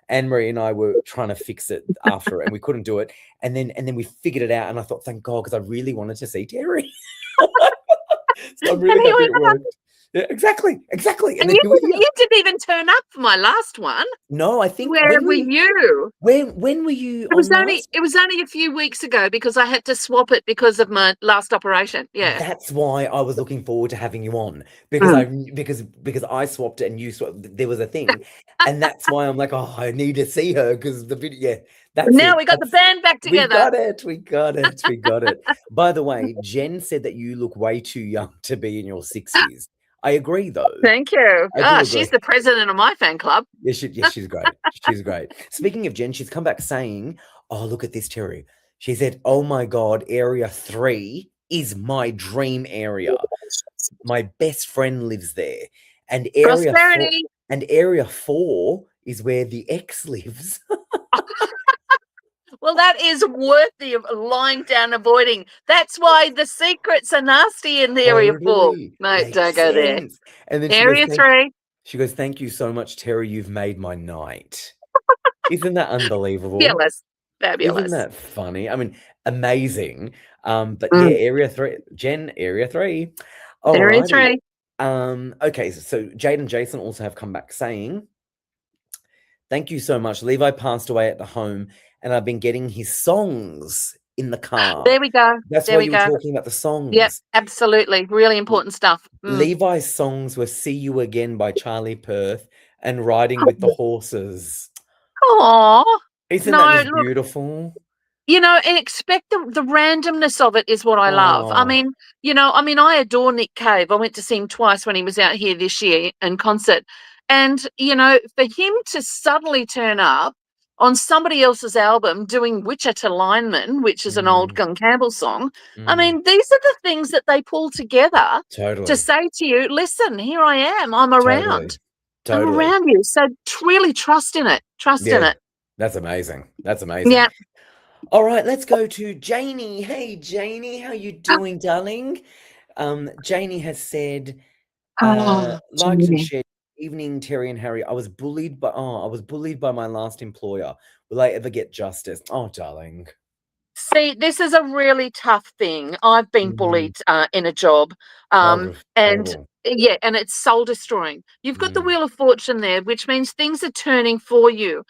Anne-Marie and I were trying to fix it after, and we couldn't do it. And then we figured it out, and I thought, thank God, because I really wanted to see Terry. So I'm really And here happy we it are. worked. Yeah, exactly. And And then here we are. you didn't even turn up for my last one. No, I think Where were you? when were you It was on only last? a few weeks ago because I had to swap it because of my last operation. Yeah. That's why I was looking forward to having you on, because Mm. because I swapped it and you swapped. There was a thing, and that's why I'm like, oh, I need to see her because the video. Yeah, that's Now it. we got the band back We together. got it. We got it. We got it. By the way, Jen said that you look way too young to be in your 60s. I agree, though. Thank you. I do She's agree. the president of my fan club. Yes, she's great. She's great. Speaking of Jen, she's come back saying, oh, look at this, Terry. She said, oh my God, Area 3 is my dream area. My best friend lives there. And Prosperity. Area 4 is where the ex lives. Well, that is worthy of lying down avoiding. That's why the secrets are nasty in the Area 4. Totally. No, Makes don't go there. sense. And then Area 3. she goes, thank you so much, Terry. You've made my night. Isn't that unbelievable? Fabulous. Isn't that funny? I mean, amazing. But Mm. yeah, Area 3. Jen, Area 3. Area Alrighty. 3. Okay, so Jade and Jason also have come back saying, thank you so much. Levi passed away at the home, and I've been getting his songs in the car. There we go. That's There why we you were go. talking about the songs. Yep, absolutely. Really important stuff. Levi's songs were See You Again by Charlie Puth and Riding with the Horses. Oh, Isn't no, that just look, beautiful? you know, and expect the randomness of it is what I love. I Oh, mean, I adore Nick Cave. I went to see him twice when he was out here this year in concert. And, for him to suddenly turn up on somebody else's album doing Wichita Lineman, which is an old Gun Campbell song, I mean, these are the things that they pull together to totally. say to you, listen, here I am. I'm around. I'm Totally. around you. So really trust in it. Trust in it. That's amazing. That's amazing. Yeah. All right, let's go to Janie. Hey, Janie, how you doing, darling? Janie has said, liked and shared. Evening, Terry and Harry. I was bullied by my last employer. Will I ever get justice? Oh, darling. See, this is a really tough thing. I've been bullied in a job, and Terrible. yeah, and it's soul destroying. You've got the Wheel of Fortune there, which means things are turning for you.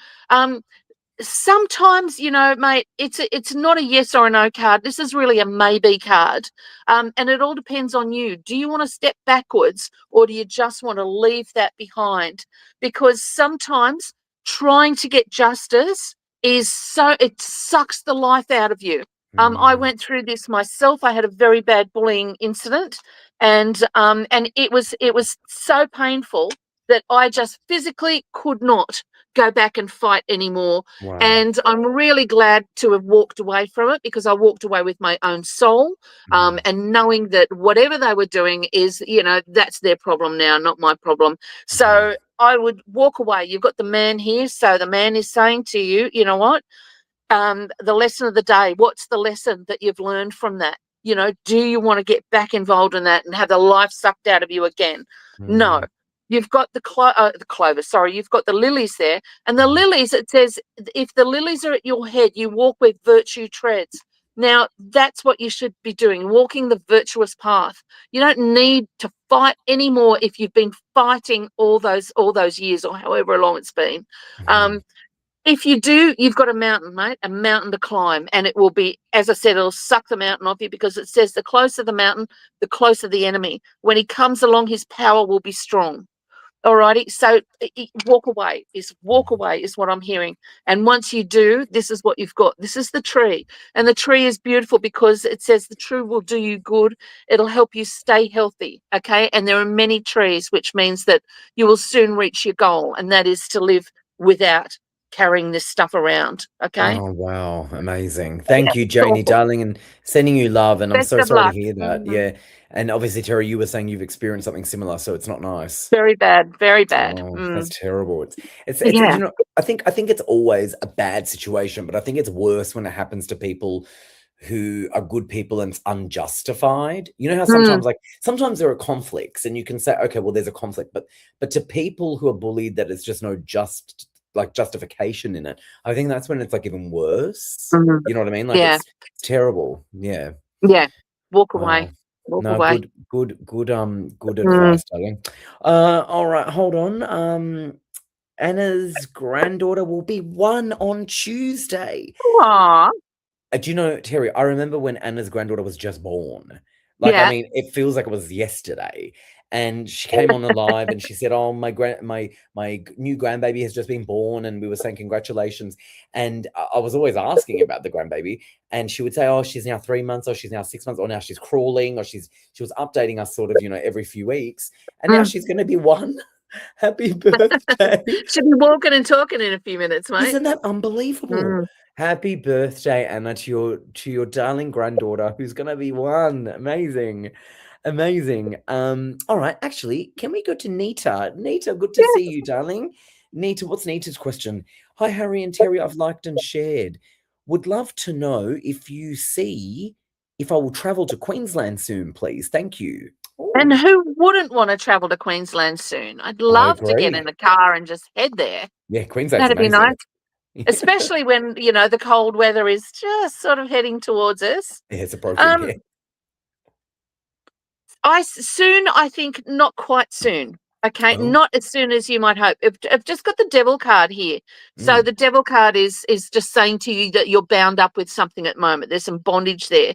Sometimes, mate, it's not a yes or a no card. This is really a maybe card, and it all depends on you. Do you want to step backwards, or do you just want to leave that behind? Because sometimes trying to get justice it sucks the life out of you. I went through this myself. I had a very bad bullying incident, and it was so painful that I just physically could not go back and fight anymore. Wow. And I'm really glad to have walked away from it, because I walked away with my own soul, and knowing that whatever they were doing is, that's their problem now, not my problem. So I would walk away. You've got the man here. So the man is saying to you, you know what? The lesson of the day, what's the lesson that you've learned from that? Do you want to get back involved in that and have the life sucked out of you again? No. You've got the clover, sorry, you've got the lilies there. And the lilies, it says, if the lilies are at your head, you walk where virtue treads. Now, that's what you should be doing, walking the virtuous path. You don't need to fight anymore if you've been fighting all those years, or however long it's been. If you do, you've got a mountain, mate, a mountain to climb. And it will be, as I said, it'll suck the mountain off you, because it says the closer the mountain, the closer the enemy. When he comes along, his power will be strong. All righty. So walk away is what I'm hearing. And once you do, this is what you've got. This is the tree. And the tree is beautiful because it says the tree will do you good. It'll help you stay healthy. Okay. And there are many trees, which means that you will soon reach your goal. And that is to live without carrying this stuff around. Okay. Oh, wow. Amazing. Thank you, Janie, darling, and sending you love. And I'm Best so of sorry to luck. hear that. Yeah. And obviously, Terri, you were saying you've experienced something similar, so it's not nice. Very bad. Very bad. Oh, that's terrible. It's Yeah. I think it's always a bad situation, but I think it's worse when it happens to people who are good people and it's unjustified. You know how sometimes there are conflicts and you can say, okay, well, there's a conflict, but to people who are bullied, that it's just no justification in it. I think that's when it's like even worse. You know what I mean? Like it's terrible. Yeah. Yeah. Walk away. Walk No, away. good advice, darling. All right, hold on. Anna's granddaughter will be 1 on Tuesday. Aww. Do you know, Terri, I remember when Anna's granddaughter was just born. Like, I mean, it feels like it was yesterday. And she came on the live and she said, "Oh, my new grandbaby has just been born," and we were saying congratulations. And I was always asking about the grandbaby, and she would say, "Oh, she's now 3 months, or she's now 6 months, or now she's crawling," or she was updating us sort of, every few weeks. And now she's going to be 1. Happy birthday! She'll be walking and talking in a few minutes, mate. Isn't that unbelievable? Happy birthday, Anna, to your darling granddaughter, who's going to be 1. Amazing. All right, actually, can we go to Nita? Nita, good to see you, darling. Nita, what's Nita's question? Hi, Harry and Terri, I've liked and shared. Would love to know if I will travel to Queensland soon, please. Thank you. Ooh. And who wouldn't want to travel to Queensland soon? I'd love to get in the car and just head there. Yeah, Queensland's That'd amazing. Be nice. Especially when, the cold weather is just sort of heading towards us. Yeah, it's approaching, yeah. I think not quite soon. Okay, not as soon as you might hope. I've just got the devil card here. So the devil card is just saying to you that you're bound up with something at the moment. There's some bondage there.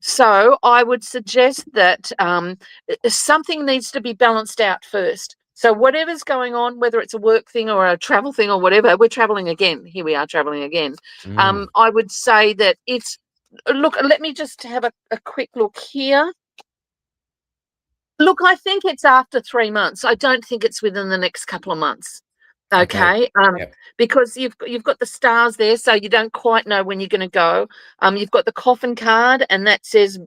So I would suggest that something needs to be balanced out first. So whatever's going on, whether it's a work thing or a travel thing or whatever, we're traveling again. Here we are traveling again. I would say that look, let me just have a quick look here. Look, I think it's after 3 months. I don't think it's within the next couple of months. Okay. Because you've got the stars there, so you don't quite know when you're going to go. You've got the coffin card, and that says,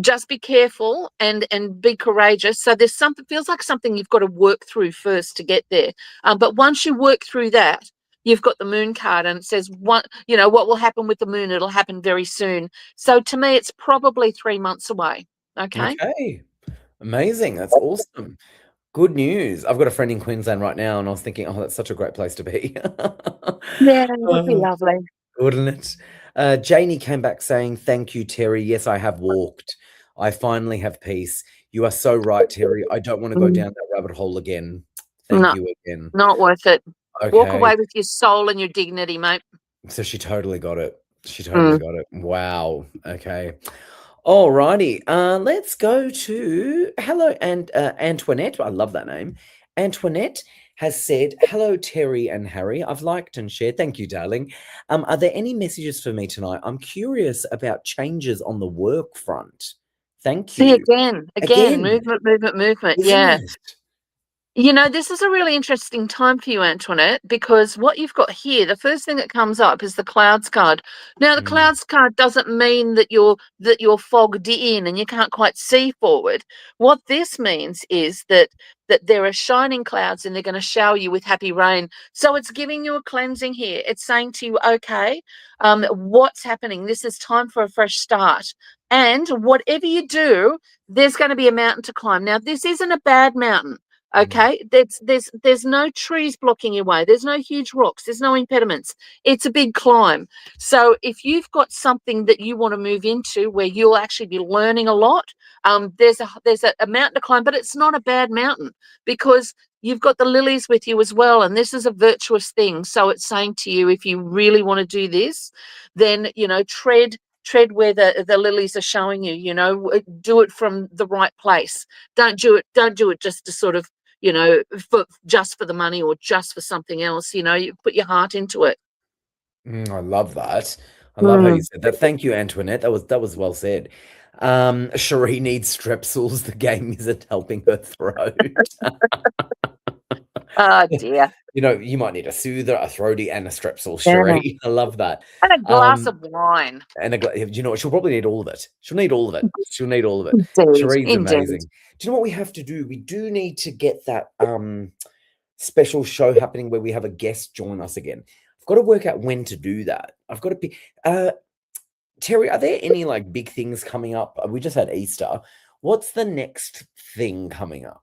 just be careful and be courageous. So there's feels like something you've got to work through first to get there. But once you work through that, you've got the moon card, and it says what will happen with the moon. It'll happen very soon. So to me, it's probably 3 months away. Okay. Amazing. That's awesome. Good news. I've got a friend in Queensland right now, and I was thinking, oh, that's such a great place to be. Yeah, it would be lovely. Wouldn't it? Janie came back saying, "Thank you, Terri. Yes, I have walked. I finally have peace. You are so right, Terri. I don't want to go down that rabbit hole again. Thank you again. Not worth it. Okay. Walk away with your soul and your dignity, mate." So she totally got it. Wow. Okay. All righty. Let's go to hello, and Antoinette. I love that name. Antoinette has said, "Hello, Terri and Harry. I've liked and shared." Thank you, darling. Are there any messages for me tonight? I'm curious about changes on the work front. Thank you. See, again. Movement. Isn't Yeah. it? You know, this is a really interesting time for you, Antoinette, because what you've got here, the first thing that comes up is the clouds card. Now, the Mm, clouds card doesn't mean that you're fogged in and you can't quite see forward. What this means is that there are shining clouds and they're going to shower you with happy rain. So it's giving you a cleansing here. It's saying to you, okay, what's happening? This is time for a fresh start. And whatever you do, there's going to be a mountain to climb. Now, this isn't a bad mountain. mm. Okay, there's no trees blocking your way. There's no huge rocks. There's no impediments. It's a big climb. So if you've got something that you want to move into where you'll actually be learning a lot, there's a mountain to climb, but it's not a bad mountain because you've got the lilies with you as well, and this is a virtuous thing. So it's saying to you, if you really want to do this, then tread where the lilies are showing you. Do it from the right place. Don't do it just to sort of just for the money or just for something else. You put your heart into it. I love that. I love how you Mm. said that. Thank you, Antoinette. That was well said. Cherie needs strepsils. The game isn't helping her throat. Oh dear. You might need a soother, a throaty, and a strepsil, Yeah. Cherie. I love that. And a glass Um, of wine. and you know what? She'll probably need all of it. She'll need all of it. She'll need all of it. Indeed. Cherie's Indeed. amazing. Do you know what we have to do? We do need to get that special show happening where we have a guest join us again. I've got to work out when to do that. I've got to pick. Terry, are there any like big things coming up? We just had Easter. What's the next thing coming up?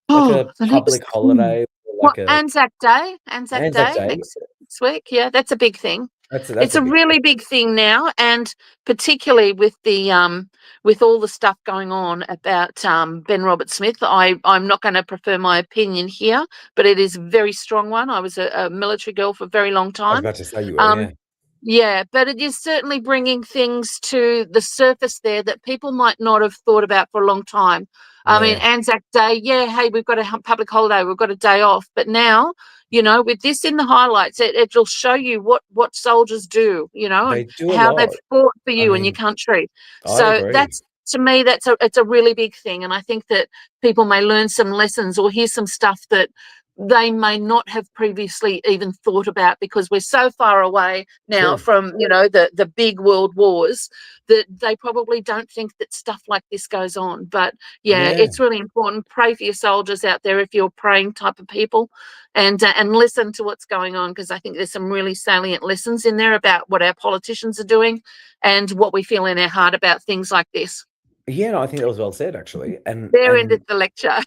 Like Oh, a the next public thing. holiday, or What, like a Anzac Day? Anzac Anzac Day Day? next week. Yeah, that's a big thing. That's It's a a big really thing. big thing now, and particularly with all the stuff going on about Ben Robert Smith. I'm not going to prefer my opinion here, but it is a very strong one. I was a military girl for a very long I was time. about to say you were, Um, yeah. yeah, but it is certainly bringing things to the surface there that people might not have thought about for a long time. I mean, Yeah. Anzac Day, yeah, hey, we've got a public holiday, we've got a day off. But now, with this in the highlights, it'll show you what soldiers do, and They do a how they've lot. fought for I you and your mean, country. I So agree. that's to me, it's a really big thing. And I think that people may learn some lessons or hear some stuff that they may not have previously even thought about because we're so far away now True. from the big world wars that they probably don't think that stuff like this goes on. But yeah, Yeah. it's really important. Pray for your soldiers out there if you're praying type of people, and listen to what's going on, because I think there's some really salient lessons in there about what our politicians are doing and what we feel in our heart about things like this. Yeah, no, I think that was well said actually. And There ended and the lecture.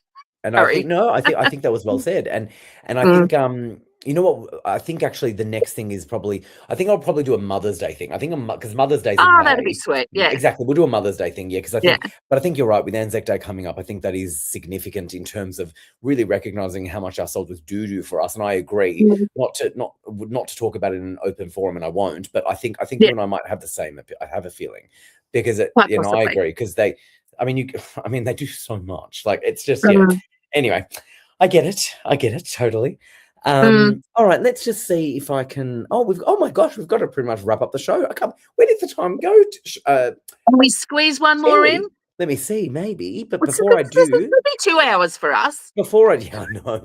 And I think Sorry. no, I think that was well said. And I Mm. think you know what? I think actually the next thing is probably I think I'll probably do a Mother's Day thing. I think because Mother's Day's in Oh, that'd be May. sweet. Yeah, Yeah. exactly. We'll do a Mother's Day thing, yeah, because Yeah. but I think you're right with Anzac Day coming up. I think that is significant in terms of really recognizing how much our soldiers do for us. And I agree, Mm. not to talk about it in an open forum, and I won't. But I think Yeah. you and I might have the same. I have a feeling because Quite I possibly. agree because I mean, I mean, they do so much. Like it's just yeah. Mm. Anyway, I get it. I get it totally. Mm. All right, let's just see if I can. Oh my gosh, we've got to pretty much wrap up the show. I can't. Where did the time go? Can we squeeze one more in? Terry, let me see, maybe. But What's before I this do, could be 2 hours for us. yeah, no,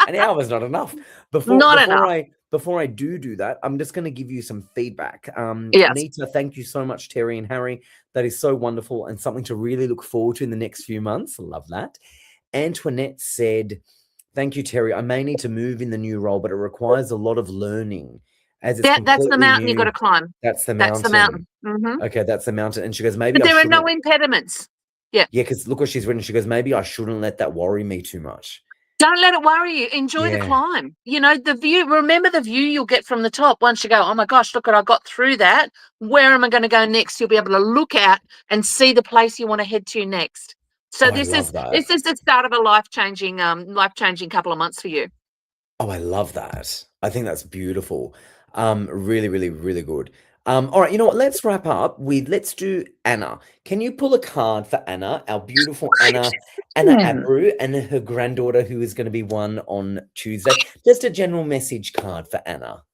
an hour's not enough. Before Not before enough. I before I do that, I'm just going to give you some feedback. Yes. Nita, thank you so much, Terry and Harry. That is so wonderful and something to really look forward to in the next few months. Love that. Antoinette said, "Thank you, Terry. I may need to move in the new role, but it requires a lot of learning as it's That's the completely mountain you've got new." to climb. That's the That's the mountain. mountain. Hmm. Okay, that's the mountain. And she goes, maybe But I there are no shouldn't. impediments. Yeah. Yeah, because look what she's written. She goes, maybe I shouldn't let that worry me too much. Don't let it worry you. Enjoy the Yeah. climb. The view. Remember the view you'll get from the top once you go, oh my gosh, look what I got through that. Where am I going to go next? You'll be able to look at and see the place you want to head to next. So Oh, I this is love that. this is the start of a life-changing couple of months for you. Oh, I love that. I think that's beautiful. Really, really, really good. All right, you know what? Let's wrap up with let's do Anna. Can you pull a card for Anna, our beautiful Anna Hmm. Abreu, and her granddaughter, who is going to be one on Tuesday? Just a general message card for Anna.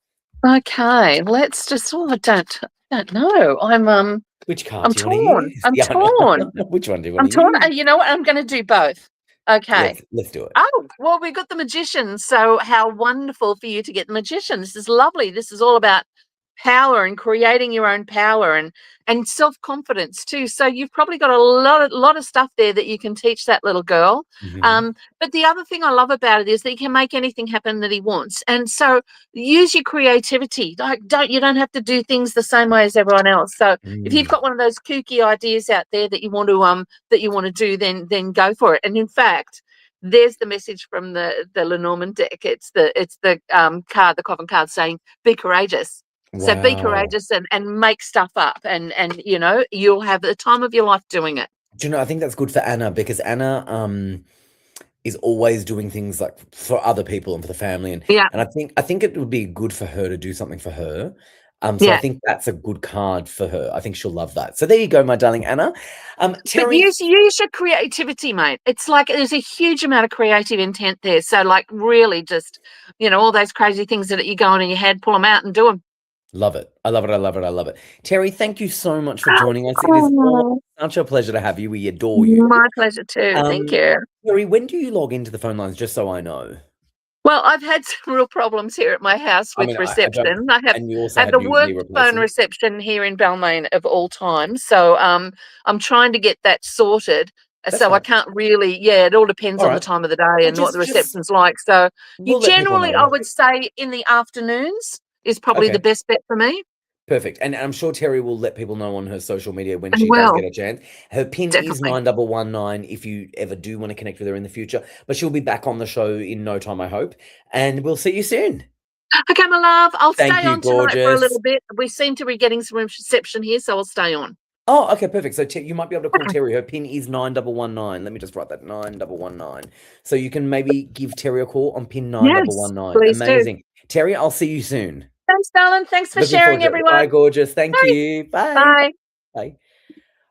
Okay, let's just. Oh, I don't know. Which card I'm do you want to torn. use? I'm Yeah, I know. torn. Which one do you want I'm to torn. use? You know what? I'm going to do both. Okay. Let's do it. Oh, well, we've got the magician. So how wonderful for you to get the magician. This is lovely. This is all about power and creating your own power and self-confidence too. So you've probably got a lot of stuff there that you can teach that little girl. Mhm. But the other thing I love about it is that he can make anything happen that he wants. And so use your creativity. Like you don't have to do things the same way as everyone else. So if you've Mm. got one of those kooky ideas out there that you want to do, then go for it. And in fact, there's the message from the Lenormand deck. It's the card, the coffin card saying, be courageous. So be Wow. courageous and make stuff up and you'll have the time of your life doing it. Do you know, I think that's good for Anna because Anna is always doing things like for other people and for the family Yeah, and I think it would be good for her to do something for her. So I yeah. think that's a good card for her. I think she'll love that. So there you go, my darling Anna. But Terri, use your creativity, mate. It's like there's a huge amount of creative intent there. So like really just, all those crazy things that you go on in your head, pull them out and do them. love it. I love it. I love it. I love it. Terri, thank you so much for joining us. It is always such a pleasure to have you. We adore you. My pleasure too. Thank Um, you. Terri, when do you log into the phone lines, just so I know? Well, I've had some real problems here at my house I with mean, I don't, reception. I have and you also I have had the new knee worst phone replacement. reception here in Balmain of all time. So I'm trying to get that sorted. That's So I fine. can't really, it all depends All on the right. time of the day Well, and what the just reception's like. So you we'll let people generally, I know. would say in the afternoons is probably the Okay, best bet for me. perfect. And I'm sure Terri will let people know on her social media when And she does well, get a chance. Her pin is definitely. 9119 if you ever do want to connect with her in the future. But she'll be back on the show in no time, I hope. And we'll see you soon. Okay, my love, I'll Thank stay you, on tonight for a gorgeous. little bit. We seem to be getting some reception here, so I'll stay on. Oh, okay, perfect. So you might be able to call Okay. Terri. Her pin is 9119. Let me just write that 9119. So you can maybe give Terri a call on pin Yes, 9119. please do. Amazing. Terri, I'll see you soon. Thanks, darling. Thanks for Looking forward sharing, to it. Bye, everyone. gorgeous. Thank Bye. you. Bye. Bye. Bye.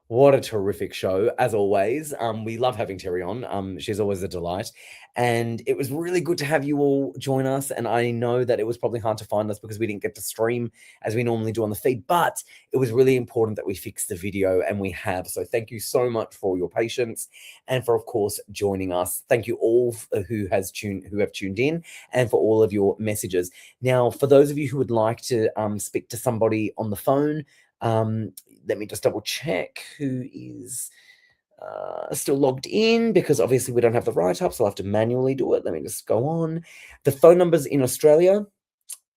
What a terrific show, as always. We love having Terri on. She's always a delight. And it was really good to have you all join us. And I know that it was probably hard to find us because we didn't get to stream as we normally do on the feed, but it was really important that we fixed the video, and we have. So thank you so much for your patience and for, of course, joining us. Thank you all who have tuned in, and for all of your messages. Now, for those of you who would like to speak to somebody on the phone, let me just double check who is still logged in, because obviously we don't have the write-up, so I'll have to manually do it. Let me just go on. The phone numbers in Australia.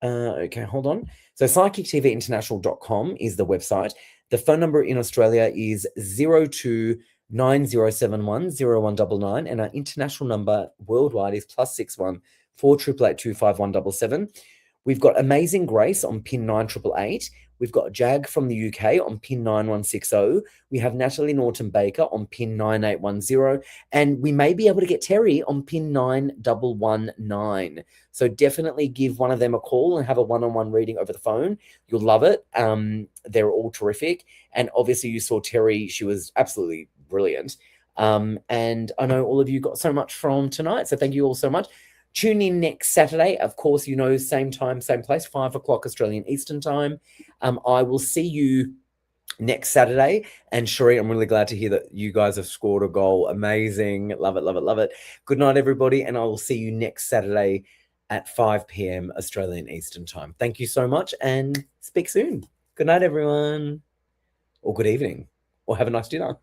Okay, hold on. So psychictvinternational.com is the website. The phone number in Australia is 0290710199, and our international number worldwide is +61 488825177. We've got Amazing Grace on pin 9888. We've got Jag from the UK on pin 9160. We have Natalie Norton Baker on pin 9810. And we may be able to get Terri on pin 9119. So definitely give one of them a call and have a one-on-one reading over the phone. You'll love it. They're all terrific. And obviously you saw Terri. She was absolutely brilliant. And I know all of you got so much from tonight. So thank you all so much. Tune in next Saturday. Of course, same time, same place, 5 o'clock Australian Eastern Time. I will see you next Saturday. And Sheree, I'm really glad to hear that you guys have scored a goal. Amazing. Love it, love it, love it. Good night, everybody. And I will see you next Saturday at 5 p.m. Australian Eastern Time. Thank you so much and speak soon. Good night, everyone. Or good evening. Or have a nice dinner.